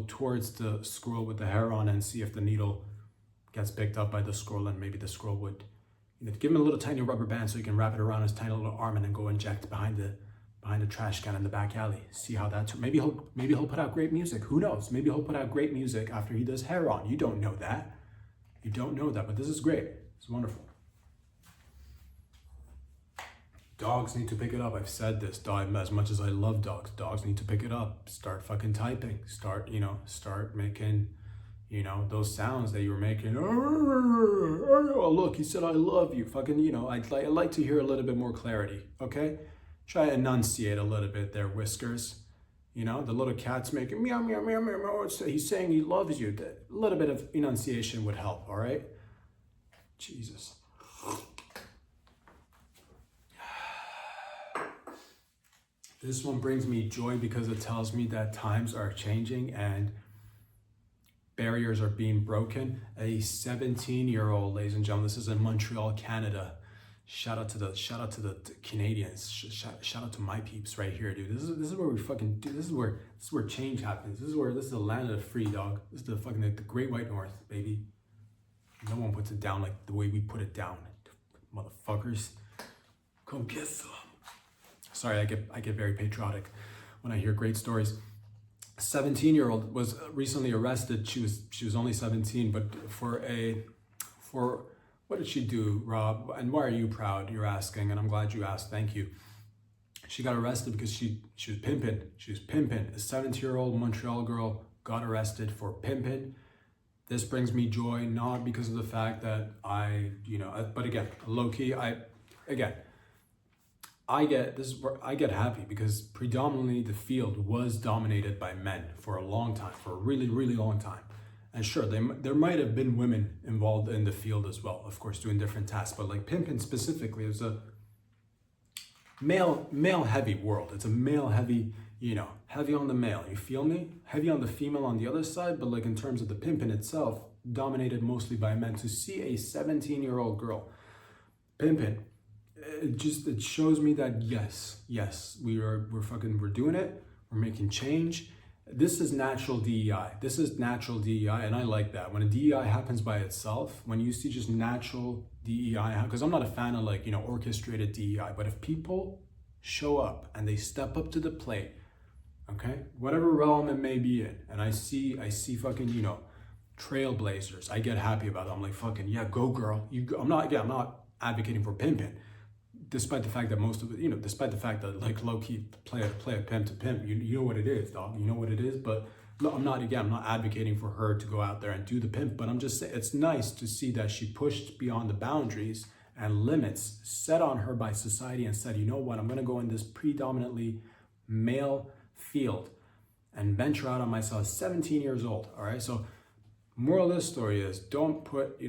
towards the squirrel with the hair on, and see if the needle gets picked up by the squirrel, and maybe the squirrel would, you know, give him a little tiny rubber band so he can wrap it around his tiny little arm and then go inject behind the trash can in the back alley. See how that, maybe he'll put out great music. Who knows? Maybe he'll put out great music after he does hair on. You don't know that. You don't know that, but this is great. It's wonderful. Dogs need to pick it up. I've said this, as much as I love dogs need to pick it up. Start fucking typing. Start making, you know, those sounds that you were making. Oh, look, he said, I love you. Fucking, you know, I'd like to hear a little bit more clarity, okay? Try to enunciate a little bit there, Whiskers. You know, the little cat's making meow, meow, meow, meow, meow. He's saying he loves you. A little bit of enunciation would help, all right? Jesus. This one brings me joy because it tells me that times are changing and barriers are being broken. A 17-year-old, ladies and gentlemen, this is in Montreal, Canada. Shout out to the Canadians. Shout out to my peeps right here, dude. This is where we fucking do. This is where change happens. This is the land of the free, dog. This is the fucking the Great White North, baby. No one puts it down like the way we put it down, motherfuckers. Come get some. Sorry, I get very patriotic when I hear great stories. A 17-year-old was recently arrested. She was only 17, but for what did she do, Rob? And why are you proud? You're asking, and I'm glad you asked. Thank you. She got arrested because she was pimping. She was pimping. A 17-year-old Montreal girl got arrested for pimping. This brings me joy, not because of the fact that but again, low key, I get happy because predominantly the field was dominated by men for a long time, for a really, really long time. And sure, there might have been women involved in the field as well, of course, doing different tasks, but like pimping specifically, it was a male heavy world. It's a male heavy, heavy on the male, you feel me? Heavy on the female on the other side, but like in terms of the pimping itself, dominated mostly by men. To see a 17-year-old girl pimping, it shows me that yes, we're doing it. We're making change. This is natural DEI. And I like that. When a DEI happens by itself, when you see just natural DEI, because I'm not a fan of orchestrated DEI, but if people show up and they step up to the plate, okay, whatever realm it may be in, and I see fucking, trailblazers, I get happy about it. I'm like, fucking, yeah, go girl. I'm not advocating for pimping. Despite the fact that despite the fact that low-key play a pimp to pimp, you know what it is, dog. You know what it is. But I'm not advocating for her to go out there and do the pimp, but I'm just saying it's nice to see that she pushed beyond the boundaries and limits set on her by society and said, you know what, I'm gonna go in this predominantly male field and venture out on myself. 17 years old, all right? So moral of this story is don't put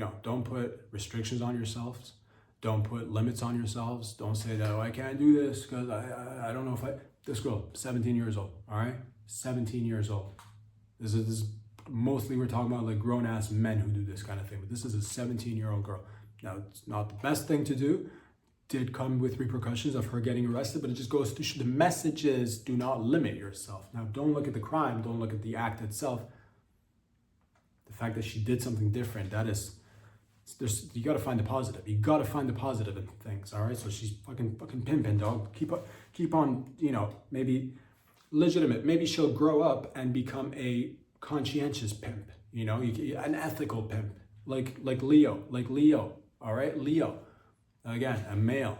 restrictions on yourselves. Don't put limits on yourselves. Don't say that, I can't do this because I don't know if this girl, 17 years old, all right? 17 years old. This is mostly we're talking about grown ass men who do this kind of thing, but this is a 17-year-old girl. Now, it's not the best thing to do did come with repercussions of her getting arrested, but it just goes to the message is, do not limit yourself. Now, don't look at the crime, don't look at the act itself. The fact that she did something different, that is, you got to find the positive. You got to find the positive in things, all right? So she's fucking pimping, dog. Keep on, maybe legitimate. Maybe she'll grow up and become a conscientious pimp, an ethical pimp, like Leo, all right? Leo. Again, a male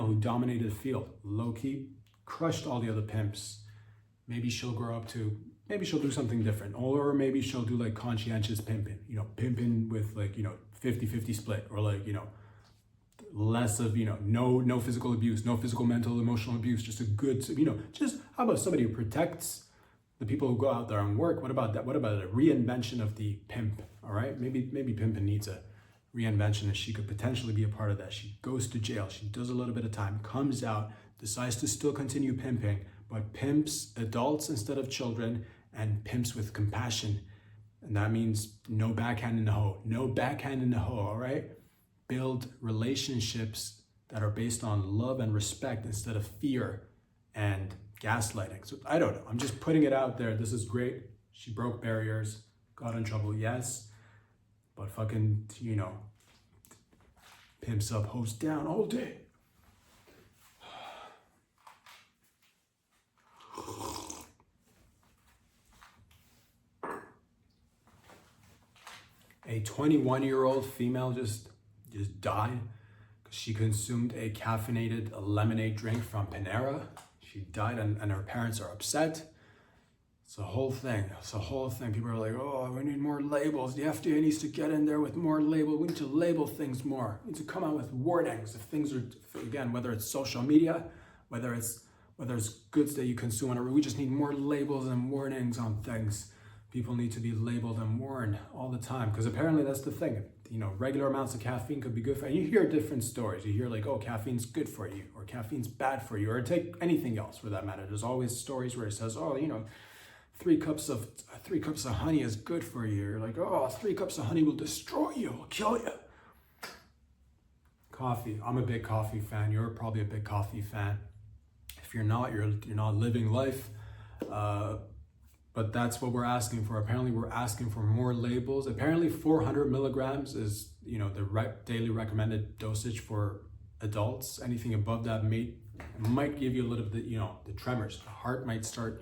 who dominated the field, low-key, crushed all the other pimps. Maybe she'll grow up to, maybe she'll do something different. Or maybe she'll do like conscientious pimping, pimping with like, 50-50 split, or like, less of, no physical abuse, no physical, mental, emotional abuse, just a good, just how about somebody who protects the people who go out there and work? What about that? What about a reinvention of the pimp? All right, maybe pimping needs a reinvention, and she could potentially be a part of that. She goes to jail, she does a little bit of time, comes out, decides to still continue pimping, but pimps adults instead of children, and pimps with compassion. And that means no backhand in the hoe, all right? Build relationships that are based on love and respect instead of fear and gaslighting. So I don't know, I'm just putting it out there. This is great. She broke barriers, got in trouble, yes. But fucking, pimps up, hoes down all day. A 21-year-old female just died because she consumed a caffeinated lemonade drink from Panera. She died, and her parents are upset. It's a whole thing. People are like, oh, we need more labels. The FDA needs to get in there with more labels. We need to label things more. We need to come out with warnings if things are, again, whether it's social media, whether it's goods that you consume, we just need more labels and warnings on things. People need to be labeled and warned all the time, because apparently that's the thing. Regular amounts of caffeine could be good for you. You hear different stories. You hear like, oh, caffeine's good for you, or caffeine's bad for you, or take anything else for that matter. There's always stories where it says, oh, 3 cups of honey is good for you. You're like, oh, 3 cups of honey will destroy you, will kill you. Coffee. I'm a big coffee fan. You're probably a big coffee fan. If you're not, you're not living life. But that's what we're asking for. Apparently, we're asking for more labels. Apparently, 400 milligrams is, the daily recommended dosage for adults. Anything above that might give you a little bit, the tremors. The heart might start,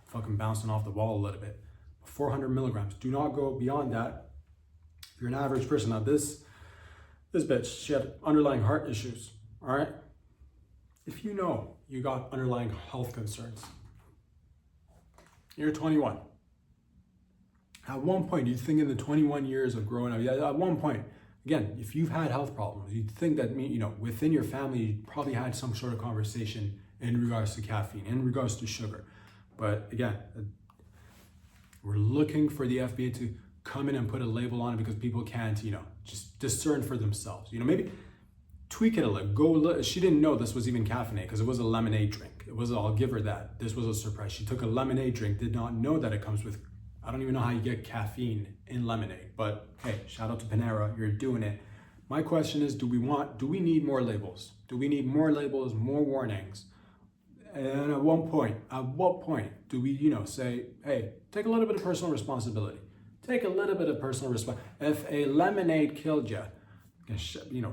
fucking bouncing off the wall a little bit. 400 milligrams. Do not go beyond that. If you're an average person, now this bitch, she had underlying heart issues. All right. If you got underlying health concerns, you're 21. At one point, you think in the 21 years of growing up, at one point, again, if you've had health problems, you'd think that, within your family, you probably had some sort of conversation in regards to caffeine, in regards to sugar. But again, we're looking for the FDA to come in and put a label on it because people can't, just discern for themselves. Maybe tweak it a little. She didn't know this was even caffeinated because it was a lemonade drink. I'll give her that. This was a surprise. She took a lemonade drink, did not know that it comes with, I don't even know how you get caffeine in lemonade. But hey, shout out to Panera, you're doing it. My question is, do we need more labels? Do we need more labels, more warnings? And at what point do we, say, hey, take a little bit of personal responsibility. Take a little bit of personal responsibility. If a lemonade killed you,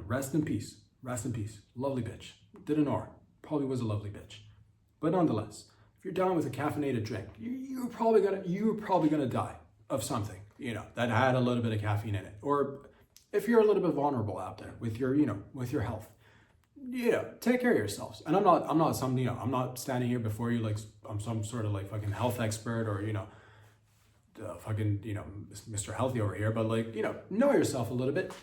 rest in peace. Rest in peace. Lovely bitch. Didn't know her. Probably was a lovely bitch. But nonetheless, if you're down with a caffeinated drink, you're probably gonna die of something, that had a little bit of caffeine in it. Or if you're a little bit vulnerable out there with your, with your health, take care of yourselves. And I'm not standing here before you like I'm some sort of like fucking health expert or fucking Mr. Healthy over here. But like know yourself a little bit.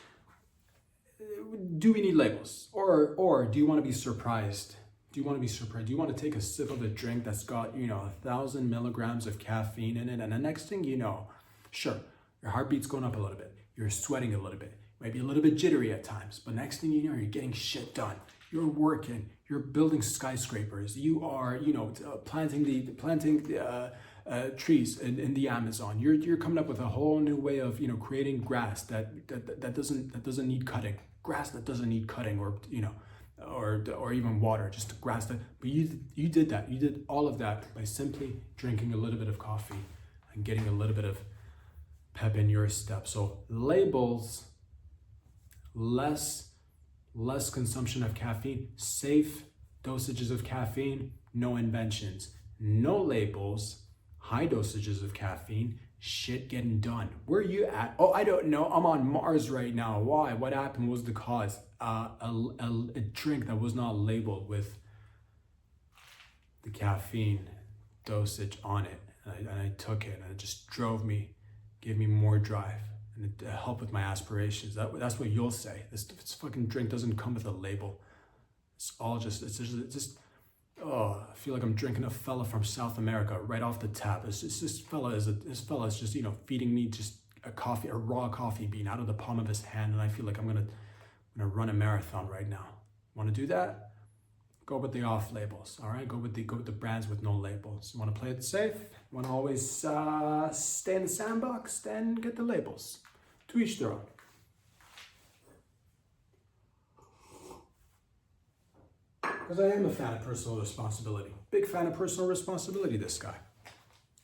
Do we need labels, or do you want to be surprised? Do you want to take a sip of a drink that's got 1,000 milligrams of caffeine in it, and the next thing you know, sure, your heartbeat's going up a little bit, you're sweating a little bit, maybe a little bit jittery at times, but next thing you know, you're getting shit done. You're working, you're building skyscrapers, you are planting trees in the Amazon. You're coming up with a whole new way of creating grass that doesn't need cutting, grass that doesn't need cutting, or or even water, just to grasp it. But you did that. You did all of that by simply drinking a little bit of coffee and getting a little bit of pep in your step. So labels, less consumption of caffeine, safe dosages of caffeine, no inventions. No labels, high dosages of caffeine, shit getting done. Where are you at? Oh, I don't know. I'm on Mars right now. Why? What happened? What was the cause? A drink that was not labeled with the caffeine dosage on it. And I took it, and it just gave me more drive, and it helped with my aspirations. That's what you'll say. This fucking drink doesn't come with a label. It's just, oh, I feel like I'm drinking a fella from South America right off the tap. This fella is just, you know, feeding me just a raw coffee bean out of the palm of his hand, and I feel like I'm gonna run a marathon right now. Want to do that? Go with the off labels, all right? Go with the brands with no labels. You want to play it safe? You want to always stay in the sandbox? Then get the labels. To each their own. Because I am a fan of personal responsibility. Big fan of personal responsibility, this guy.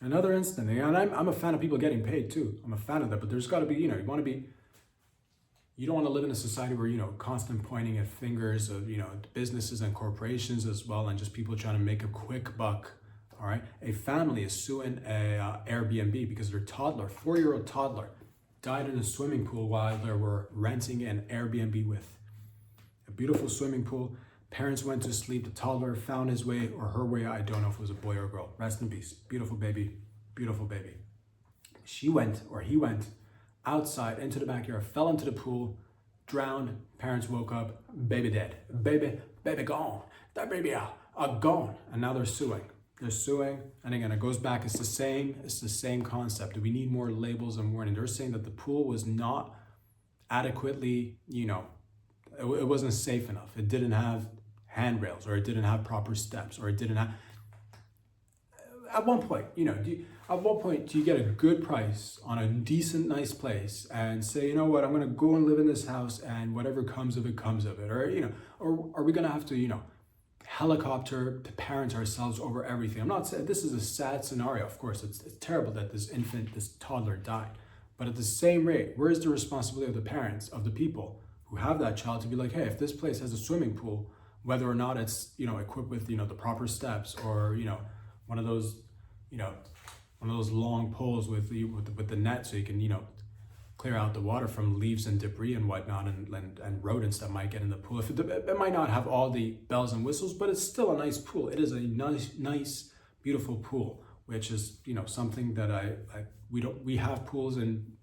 Another instant, and I'm a fan of people getting paid too. I'm a fan of that, but there's got to be, you know, you don't want to live in a society where, you know, constant pointing at fingers of, you know, businesses and corporations as well, and just people trying to make a quick buck, all right? A family is suing a Airbnb because their 4-year-old toddler, died in a swimming pool while they were renting an Airbnb with a beautiful swimming pool. Parents went to sleep. The toddler found his way or her way. I don't know if it was a boy or a girl. Rest in peace. Beautiful baby. Beautiful baby. He went outside into the backyard, fell into the pool, drowned. Parents woke up. Baby dead. Baby gone. That baby gone. And now they're suing. And again, it goes back. It's the same concept. Do we need more labels and warning? They're saying that the pool was not adequately, you know, it wasn't safe enough. It didn't have handrails, or it didn't have proper steps, or it didn't have. At one point, you know, do you get a good price on a decent, nice place and say, you know what, I'm going to go and live in this house, and whatever comes of it, or, you know, or are we going to have to, you know, helicopter to parent ourselves over everything? I'm not saying this is a sad scenario. Of course, it's terrible that this toddler died, but at the same rate, where is the responsibility of the parents, of the people who have that child, to be like, hey, if this place has a swimming pool, whether or not it's, you know, equipped with, you know, the proper steps, or, you know, one of those long poles with the net, so you can, you know, clear out the water from leaves and debris and whatnot, and rodents that might get in the pool. If it might not have all the bells and whistles, but it's still a nice pool. It is a nice, beautiful pool, which is, you know, something that we have pools in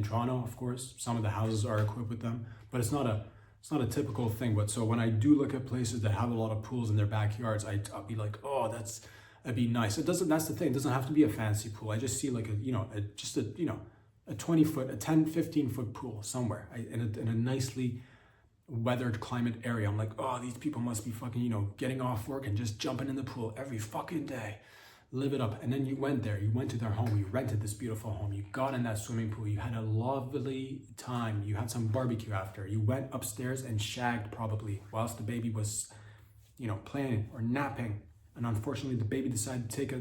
Toronto, of course. Some of the houses are equipped with them, but it's not a typical thing. But so when I do look at places that have a lot of pools in their backyards, I'll be like, oh, that'd be nice. That's the thing. It doesn't have to be a fancy pool. I just see like a 20 foot, a 10, 15 foot pool somewhere in a nicely weathered climate area. I'm like, oh, these people must be fucking, you know, getting off work and just jumping in the pool every fucking day. Live it up. And then you went to their home, you rented this beautiful home, you got in that swimming pool, you had a lovely time, you had some barbecue after, you went upstairs and shagged probably whilst the baby was, you know, playing or napping. And unfortunately the baby decided to take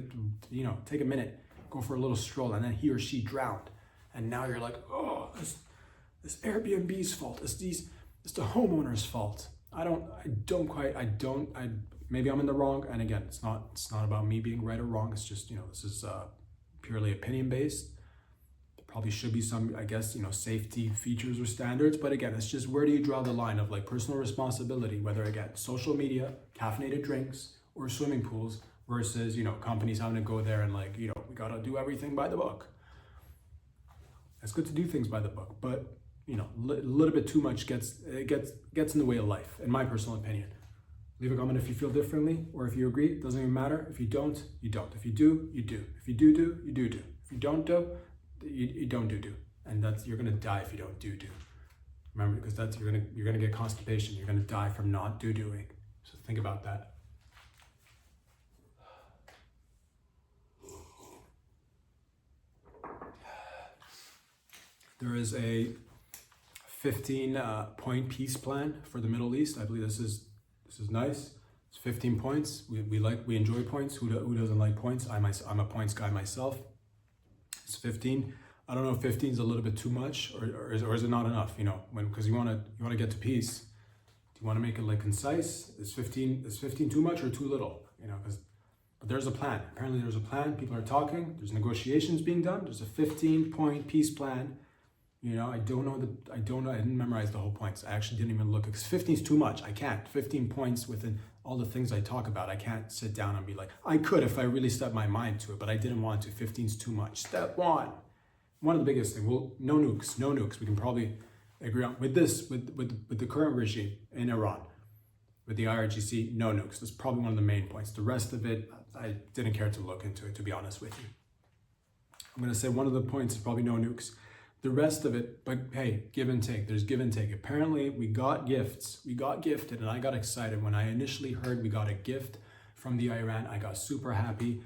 a minute, go for a little stroll, and then he or she drowned. And now you're like, oh, this Airbnb's fault. It's the homeowner's fault. Maybe I'm in the wrong. And again, it's not about me being right or wrong. It's just, you know, this is purely opinion based. There probably should be some, I guess, you know, safety features or standards. But again, it's just, where do you draw the line of like personal responsibility, whether again, social media, caffeinated drinks, or swimming pools, versus, you know, companies having to go there and like, you know, we got to do everything by the book. It's good to do things by the book, but, you know, a little bit too much gets in the way of life, in my personal opinion. Leave a comment if you feel differently, or if you agree. It doesn't even matter. If you don't, you don't. If you do, you do. If you do, you do. If you don't do, you don't do. And you're gonna die if you don't do. Remember, because you're gonna get constipation. You're gonna die from not doing. So think about that. There is a 15 point peace plan for the Middle East. I believe this is This is nice. It's 15 points. We enjoy points. Who doesn't like points? I'm a points guy myself. It's 15. I don't know if 15 is a little bit too much, or is it not enough? You know, because you want to get to peace. Do you want to make it like concise? Is 15 too much or too little? You know, but there's a plan. Apparently there's a plan. People are talking. There's negotiations being done. There's a 15-point peace plan. You know, I didn't memorize the whole points. I actually didn't even look, because 15 is too much. I can't. 15 points within all the things I talk about. I can't sit down and be like, I could if I really set my mind to it, but I didn't want to. 15 is too much. Step one of the biggest things, well, no nukes. We can probably agree on with this, with the current regime in Iran, with the IRGC, no nukes. That's probably one of the main points. The rest of it, I didn't care to look into it, to be honest with you. I'm going to say one of the points is probably no nukes. The rest of it, but hey, give and take. There's give and take. Apparently, we got gifts. We got gifted, and I got excited. When I initially heard we got a gift from the Iran, I got super happy.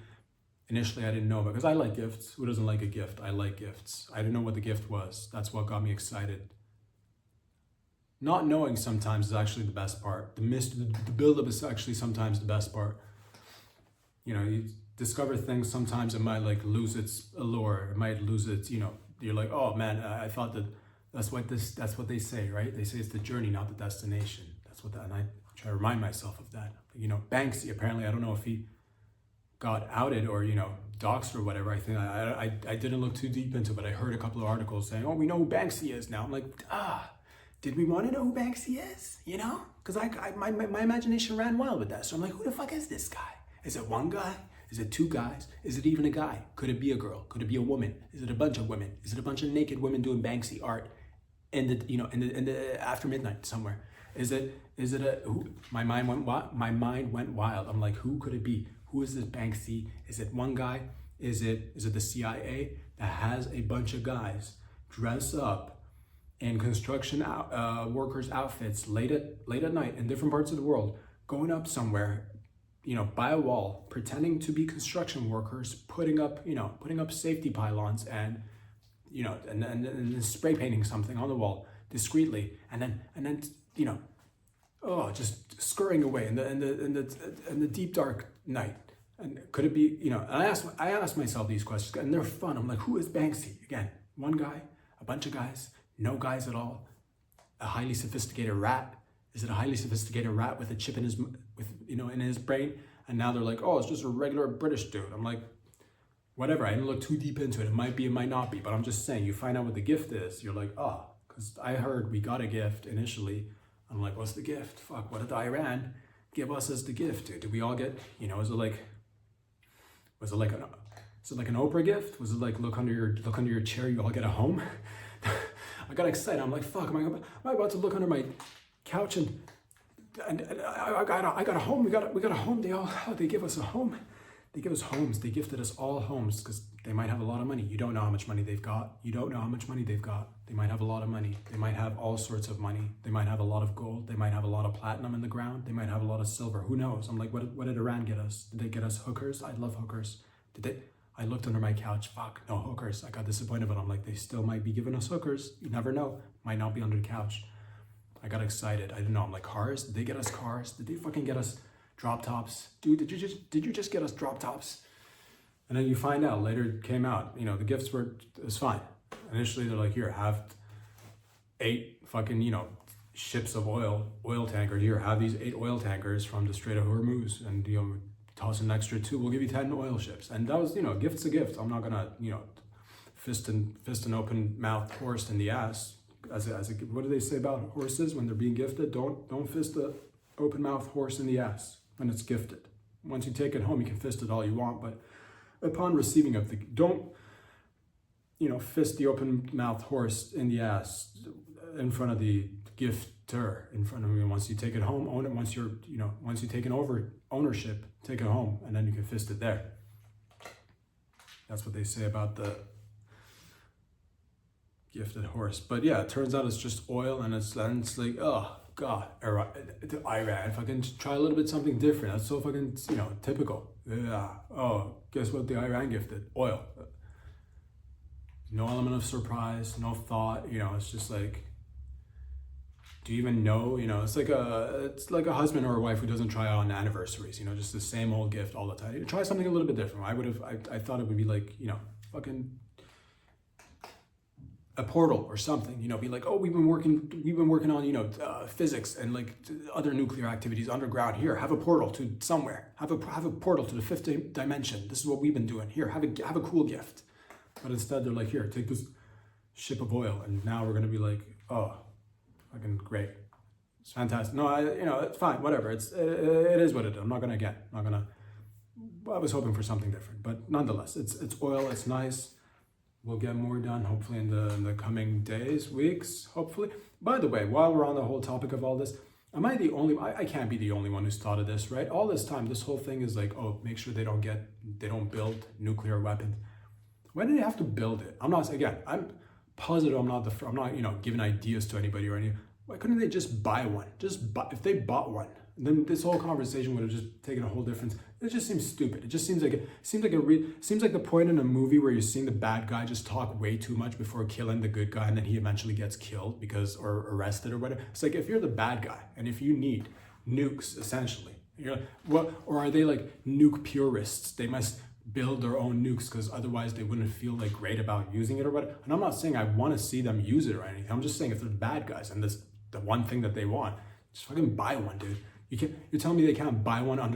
Initially, I didn't know, because I like gifts. Who doesn't like a gift? I like gifts. I didn't know what the gift was. That's what got me excited. Not knowing sometimes is actually the best part. The build-up is actually sometimes the best part. You know, you discover things, sometimes it might like lose its allure. It might lose its, you know, you're like, oh man, I thought that's what they say, right? They say it's the journey, not the destination. And I try to remind myself of that. You know, Banksy, apparently, I don't know if he got outed or, you know, doxed or whatever. I think I didn't look too deep into it, but I heard a couple of articles saying, oh, we know who Banksy is now. I'm like, did we want to know who Banksy is? You know, because my imagination ran wild with that. So I'm like, who the fuck is this guy? Is it one guy? Is it two guys? Is it even a guy? Could it be a girl? Could it be a woman? Is it a bunch of women? Is it a bunch of naked women doing Banksy art in the after midnight somewhere? Is it who? My mind went wild. I'm like, who could it be? Who is this Banksy? Is it one guy? Is it the CIA that has a bunch of guys dress up in construction workers' outfits late at night in different parts of the world, going up somewhere, you know, by a wall, pretending to be construction workers, putting up safety pylons and, you know, and spray painting something on the wall discreetly, and then you know, just scurrying away in the deep dark night. And could it be, you know? And I asked myself these questions, and they're fun. I'm like, who is Banksy? Again, one guy, a bunch of guys, no guys at all, a highly sophisticated rat. Is it a highly sophisticated rat with a chip in his brain? And now they're like, oh, it's just a regular British dude. I'm like, whatever. I didn't look too deep into it. It might be, it might not be. But I'm just saying, you find out what the gift is. You're like, oh, because I heard we got a gift initially. I'm like, what's the gift? Fuck, what did Iran give us as the gift? Did we all get, you know, was it like an Oprah gift? Was it like look under your chair, you all get a home? I got excited. I'm like, fuck, am I about to look under my couch and I got a home. We got a home. They give us a home. They give us homes. They gifted us all homes because they might have a lot of money. You don't know how much money they've got. You don't know how much money they've got. They might have a lot of money. They might have all sorts of money. They might have a lot of gold. They might have a lot of platinum in the ground. They might have a lot of silver. Who knows? I'm like, what did Iran get us? Did they get us hookers? I love hookers. Did they? I looked under my couch. Fuck, no hookers. I got disappointed, but I'm like, they still might be giving us hookers. You never know. Might not be under the couch. I got excited. I didn't know. I'm like, cars? Did they get us cars? Did they fucking get us drop tops? Dude, did you just get us drop tops? And then you find out, later it came out, you know, the gifts it's fine. Initially they're like, here, have 8 fucking, you know, ships of oil tankers. Here, have these 8 oil tankers from the Strait of Hormuz, and, you know, toss an extra 2. We'll give you 10 oil ships. And that was, you know, a gift's a gift. I'm not gonna, you know, fist an open mouthed horse in the ass. What do they say about horses when they're being gifted? Don't fist the open mouthed horse in the ass when it's gifted. Once you take it home, you can fist it all you want, but upon receiving it, don't, you know, fist the open mouthed horse in the ass in front of the gifter, in front of me. Once you take it home, own it. Once you take ownership, take it home, and then you can fist it there. That's what they say about the gifted horse. But yeah, it turns out it's just oil, and it's like, oh god, Iran fucking try a little bit something different. That's so fucking, you know, typical. Yeah. Oh, guess what the Iran gifted? Oil. No element of surprise, no thought. You know, it's just like, Do you even know? It's like a husband or a wife who doesn't try on anniversaries. Just the same old gift all the time. Try something a little bit different. I thought it would be like, fucking a portal or something. Be like, oh, we've been working on physics and like other nuclear activities underground. Here, have a portal to somewhere. Have a portal to the fifth dimension. This is what we've been doing. Here, have a cool gift. But instead, they're like, here, take this ship of oil, and now we're gonna be like, oh, fucking great. It's fantastic. No, it's fine. Whatever. It is what it is. I'm not gonna. I was hoping for something different, but nonetheless, it's oil. It's nice. We'll get more done, hopefully, in the coming days, weeks, hopefully. By the way, while we're on the whole topic of all this, am I the only? I can't be the only one who's thought of this, right? All this time, this whole thing is like, oh, make sure they don't build nuclear weapons. Why do they have to build it? I'm positive I'm not giving ideas to anybody or anything. Why couldn't they just buy one? If they bought one, then this whole conversation would have just taken a whole different. It just seems stupid. It just seems like the point in a movie where you're seeing the bad guy just talk way too much before killing the good guy, and then he eventually gets killed or arrested or whatever. It's like, if you're the bad guy and if you need nukes, essentially, you're like, what? Or are they like nuke purists? They must build their own nukes because otherwise they wouldn't feel like great about using it or whatever. And I'm not saying I want to see them use it or anything. I'm just saying, if they're bad guys and this the one thing that they want, just fucking buy one, dude. You're telling me they can't buy one out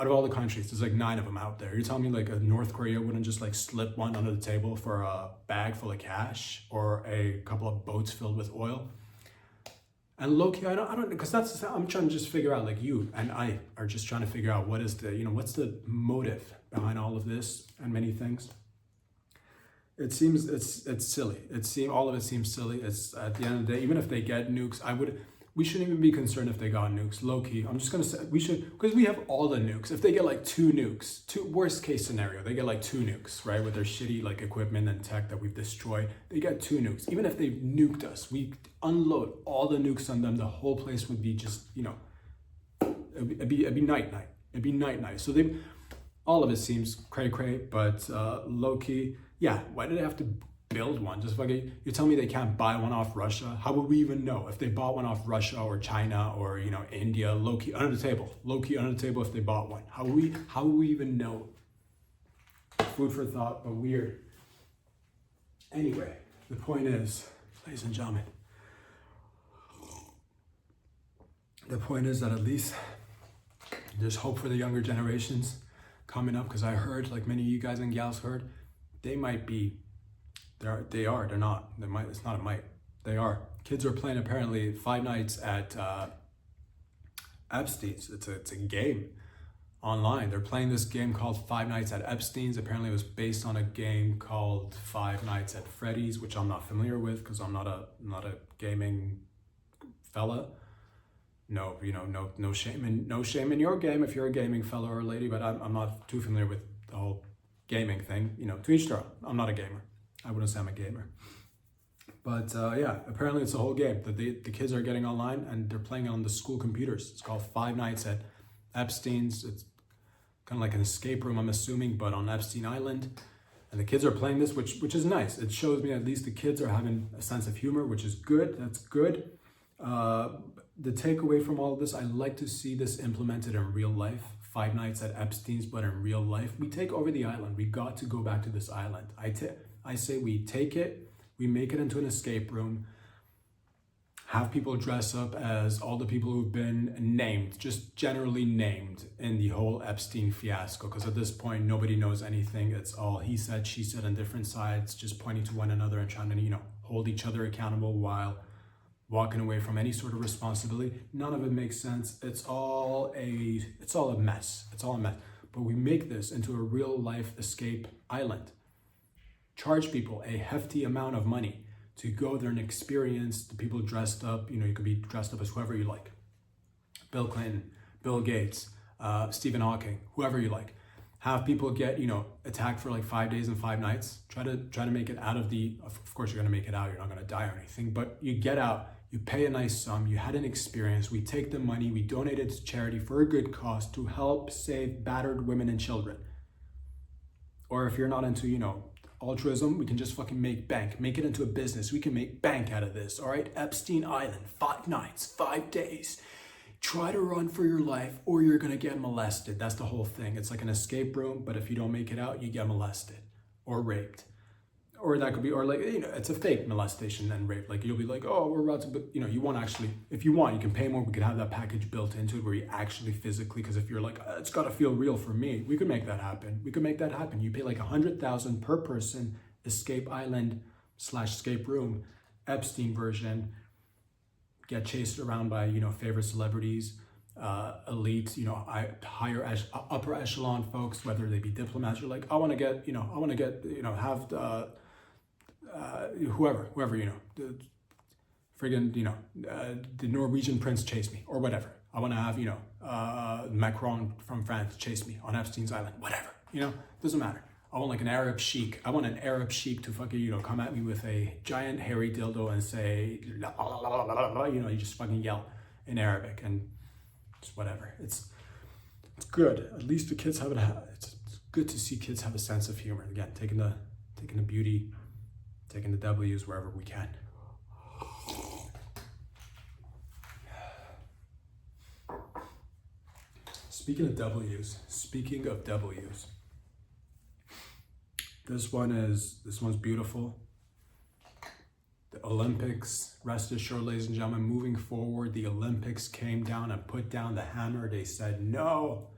of all the countries? There's like 9 of them out there. You're telling me like a North Korea wouldn't just like slip one under the table for a bag full of cash or a couple of boats filled with oil? And low-key, I don't, because I'm trying to just figure out, like, you and I are just trying to figure out what's the motive behind all of this and many things. It seems it's silly. All of it seems silly. It's, at the end of the day, even if they get nukes, we shouldn't even be concerned if they got nukes. Low-key, I'm just gonna say we should, because we have all the nukes. If they get like 2 nukes, worst case scenario, they get like 2 nukes, right? With their shitty like equipment and tech that we've destroyed, they get 2 nukes. Even if they nuked us, we unload all the nukes on them, the whole place would be just, it'd be night. It'd be night. So all of it seems cray, but low-key, yeah. Why do they have to build one? Just fucking, you tell me they can't buy one off Russia? How would we even know if they bought one off Russia or China or India? Low-key under the table if they bought one. How would we even know? Food for thought, but weird. Anyway, the point is, ladies and gentlemen, the point is that at least there's hope for the younger generations coming up, because I heard, like many of you guys and gals heard, they might be, they are, they're not, they might, it's not a might, they are. Kids are playing apparently 5 nights at Epstein's. It's a game online. They're playing this game called 5 Nights at Epstein's. Apparently it was based on a game called 5 Nights at Freddy's, which I'm not familiar with because I'm not a gaming fella. No shame in your game if you're a gaming fella or lady, but I'm not too familiar with the whole gaming thing. To each their own. I'm not a gamer. I wouldn't say I'm a gamer. But yeah, apparently it's a whole game that the kids are getting online and they're playing on the school computers. It's called 5 Nights at Epstein's. It's kind of like an escape room, I'm assuming, but on Epstein Island. And the kids are playing this, which is nice. It shows me at least the kids are having a sense of humor, which is good. That's good. The takeaway from all of this, I like to see this implemented in real life. 5 Nights at Epstein's, but in real life. We take over the island. We got to go back to this island. I say we take it, we make it into an escape room, have people dress up as all the people who've been named, just generally named in the whole Epstein fiasco, because at this point, nobody knows anything. It's all he said, she said on different sides, just pointing to one another and trying to, hold each other accountable while walking away from any sort of responsibility. None of it makes sense. It's all a mess. It's all a mess. But we make this into a real life escape island. Charge people a hefty amount of money to go there and experience the people dressed up. You could be dressed up as whoever you like. Bill Clinton, Bill Gates, Stephen Hawking, whoever you like. Have people get, attacked for like 5 days and 5 nights. Try to make it out of course you're gonna make it out, you're not gonna die or anything, but you get out, you pay a nice sum, you had an experience, we take the money, we donate it to charity for a good cause to help save battered women and children. Or if you're not into, Altruism, we can just fucking make bank, make it into a business. We can make bank out of this, all right? Epstein Island, 5 nights, 5 days. Try to run for your life or you're gonna get molested. That's the whole thing. It's like an escape room, but if you don't make it out, you get molested or raped. Or that could be, or like, you know, it's a fake molestation and rape. Like you'll be like, oh, we're about to, but you know, you want actually, if you want, you can pay more. We could have that package built into it where you actually physically, because if you're like, it's got to feel real for me, we could make that happen. We could make that happen. You pay like 100,000 per person, escape island / escape room, Epstein version, get chased around by, you know, favorite celebrities, elite, you know, upper echelon folks, whether they be diplomats. You're like, I want to get, you know, have whoever, you know, the friggin', you know, the Norwegian prince chase me or whatever. I want to have, you know, Macron from France chase me on Epstein's Island, whatever, you know, doesn't matter. I want like an Arab sheik. I want an Arab sheik to fucking, you know, come at me with a giant hairy dildo and say, you know, you just fucking yell in Arabic and just whatever. It's good. At least the kids have it. It's good to see kids have a sense of humor. Again, taking the beauty, taking the W's wherever we can. Speaking of W's, this one's beautiful. The Olympics, rest assured, ladies and gentlemen, moving forward, the Olympics came down and put down the hammer. They said no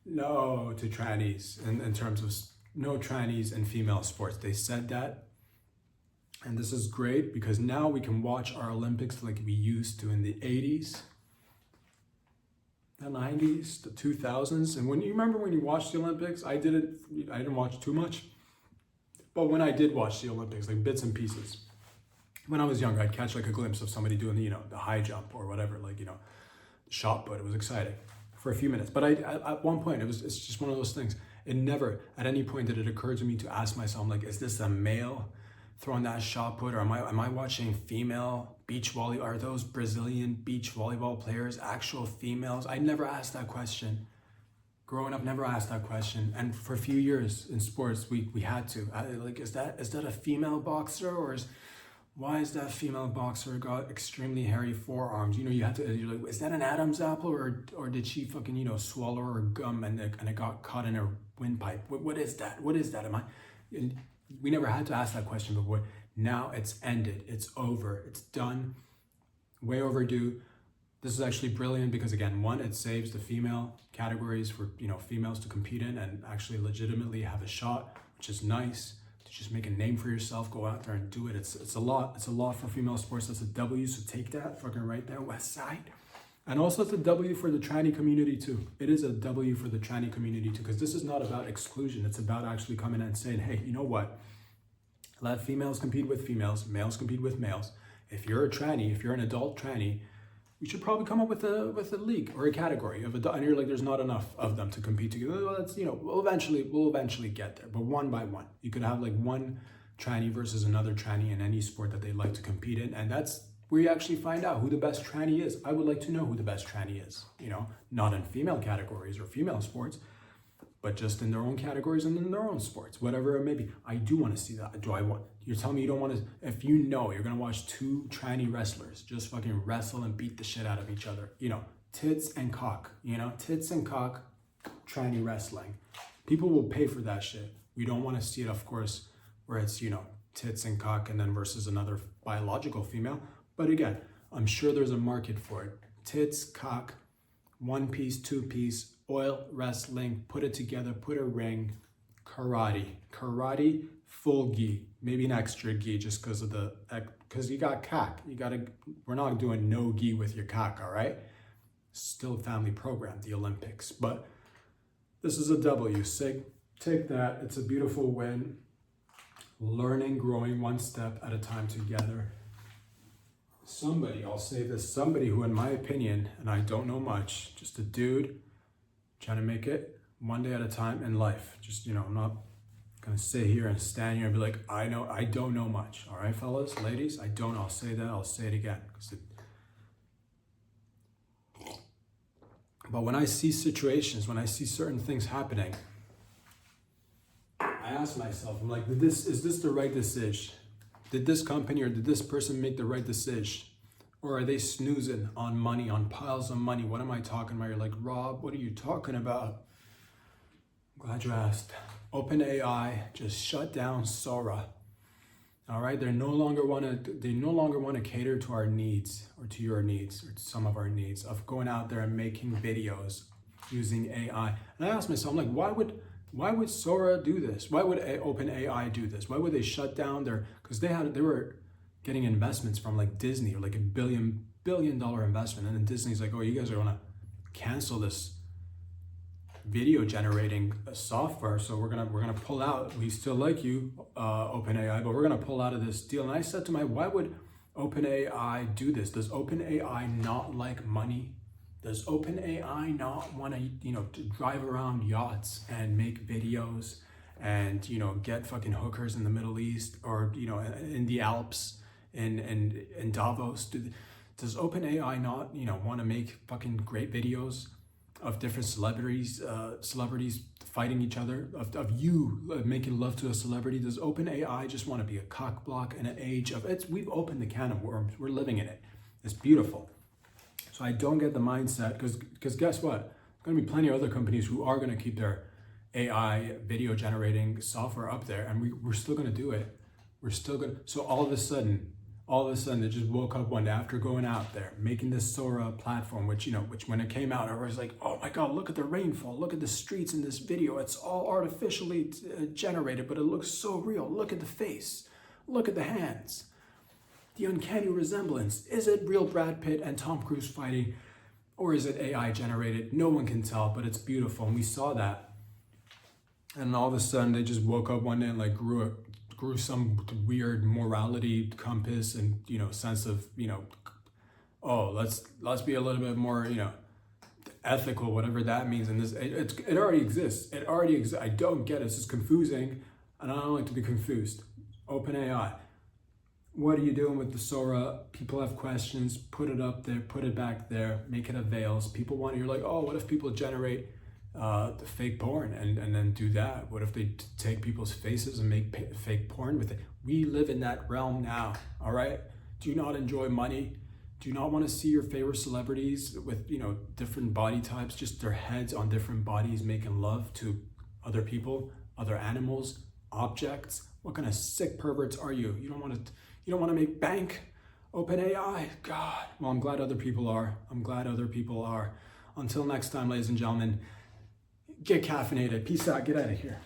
to trannies in terms of no trannies in female sports. They said that. And this is great because now we can watch our Olympics like we used to in the 80s, the 90s, the 2000s. And when you remember when you watched the Olympics, I didn't watch too much. But when I did watch the Olympics, like bits and pieces, when I was younger, I'd catch like a glimpse of somebody doing the, you know, the high jump or whatever, like, you know, shot put. It was exciting for a few minutes. But at one point, it's just one of those things. It never, at any point did it occur to me to ask myself, like, is this a male throwing that shot put, or am I watching female beach volley? Are those Brazilian beach volleyball players actual females? I never asked that question. Growing up, never asked that question. And for a few years in sports, we had to. Like, is that a female boxer, or why is that female boxer got extremely hairy forearms? You know, you're like, is that an Adam's apple, or did she fucking, you know, swallow her gum and it got caught in her windpipe? What is that? What is that? We never had to ask that question before. Now it's ended. It's over. It's done. Way overdue. This is actually brilliant because, again, one, it saves the female categories for, you know, females to compete in and actually legitimately have a shot, which is nice. To just make a name for yourself, go out there and do it. It's a lot. It's a lot for female sports. That's a W. So take that fucking right there, West Side. And also it's a W for the tranny community too. It is a W for the tranny community too, because this is not about exclusion. It's about actually coming in and saying, hey, you know what? Let females compete with females, males compete with males. If you're a tranny, if you're an adult tranny, we should probably come up with a league or a category of adult. And you're like, there's not enough of them to compete together. Well, that's, you know, we'll eventually get there, but one by one. You could have like one tranny versus another tranny in any sport that they like to compete in, and that's where you actually find out who the best tranny is. I would like to know who the best tranny is, you know, not in female categories or female sports, but just in their own categories and in their own sports, whatever it may be. I do want to see that. You're telling me you don't want to, if you know you're going to watch two tranny wrestlers just fucking wrestle and beat the shit out of each other, you know, tits and cock, tranny wrestling. People will pay for that shit. We don't want to see it, of course, where it's, you know, tits and cock and then versus another biological female. But again, I'm sure there's a market for it. Tits, cock, 1 piece, 2 piece, oil, wrestling, put it together, put a ring, karate, full gi, maybe an extra gi just because you got cock. We're not doing no gi with your cock, all right? Still a family program, the Olympics. But this is a W, Sig. Take that. It's a beautiful win. Learning, growing one step at a time together. I'll say this, somebody who, in my opinion, and I don't know much, just a dude trying to make it one day at a time in life. Just, you know, I'm not going to sit here and stand here and be like, I don't know much. All right, fellas, ladies, I'll say that, I'll say it again. But when I see situations, when I see certain things happening, I ask myself, I'm like, is this the right decision? Did this company or did this person make the right decision? Or are they snoozing on money, on piles of money? What am I talking about? You're like, Rob, what are you talking about? I'm glad you asked. OpenAI just shut down Sora. All right, they no longer want to cater to our needs or to your needs or to some of our needs of going out there and making videos using AI. And I asked myself, I'm like, why would Sora do this? Why would OpenAI do this? Why would they shut down because they were getting investments from like Disney, or like $1 billion investment, and then Disney's like, oh, you guys are gonna cancel this video generating software, so we're gonna pull out. We still like you, OpenAI, but we're gonna pull out of this deal. And I said to why would OpenAI do this? Does OpenAI not like money? Does OpenAI not want to drive around yachts and make videos and get fucking hookers in the Middle East, or in the Alps? In Davos, does OpenAI not want to make fucking great videos of different celebrities fighting each other, of you making love to a celebrity? Does OpenAI just want to be a cock block in an age of we've opened the can of worms, we're living in it, it's beautiful. So I don't get the mindset, because guess what, there's going to be plenty of other companies who are going to keep their AI video generating software up there, and we're still going to do it. We're still going to. So all of a sudden they just woke up one day after going out there, making this Sora platform, which when it came out, everyone's like, oh my God, look at the rainfall, look at the streets in this video. It's all artificially generated, but it looks so real. Look at the face, look at the hands, the uncanny resemblance. Is it real Brad Pitt and Tom Cruise fighting, or is it AI generated? No one can tell, but it's beautiful. And we saw that. And all of a sudden they just woke up one day and like grew some weird morality compass and sense of oh, let's be a little bit more ethical, whatever that means. And it already exists. I don't get it. It's just confusing, and I don't like to be confused. OpenAI, what are you doing with the Sora? People have questions. Put it up there. Put it back there. Make it avails. People want. You're like, oh, what if people generate the fake porn and then do that? What if they take people's faces and make fake porn with it? We live in that realm now. All right. Do you not enjoy money? Do you not want to see your favorite celebrities with different body types, just their heads on different bodies making love to other people, other animals, objects? What kind of sick perverts are you? You don't want to make bank? OpenAI, God. Well, I'm glad other people are. Until next time, ladies and gentlemen, get caffeinated. Peace out. Get out of here.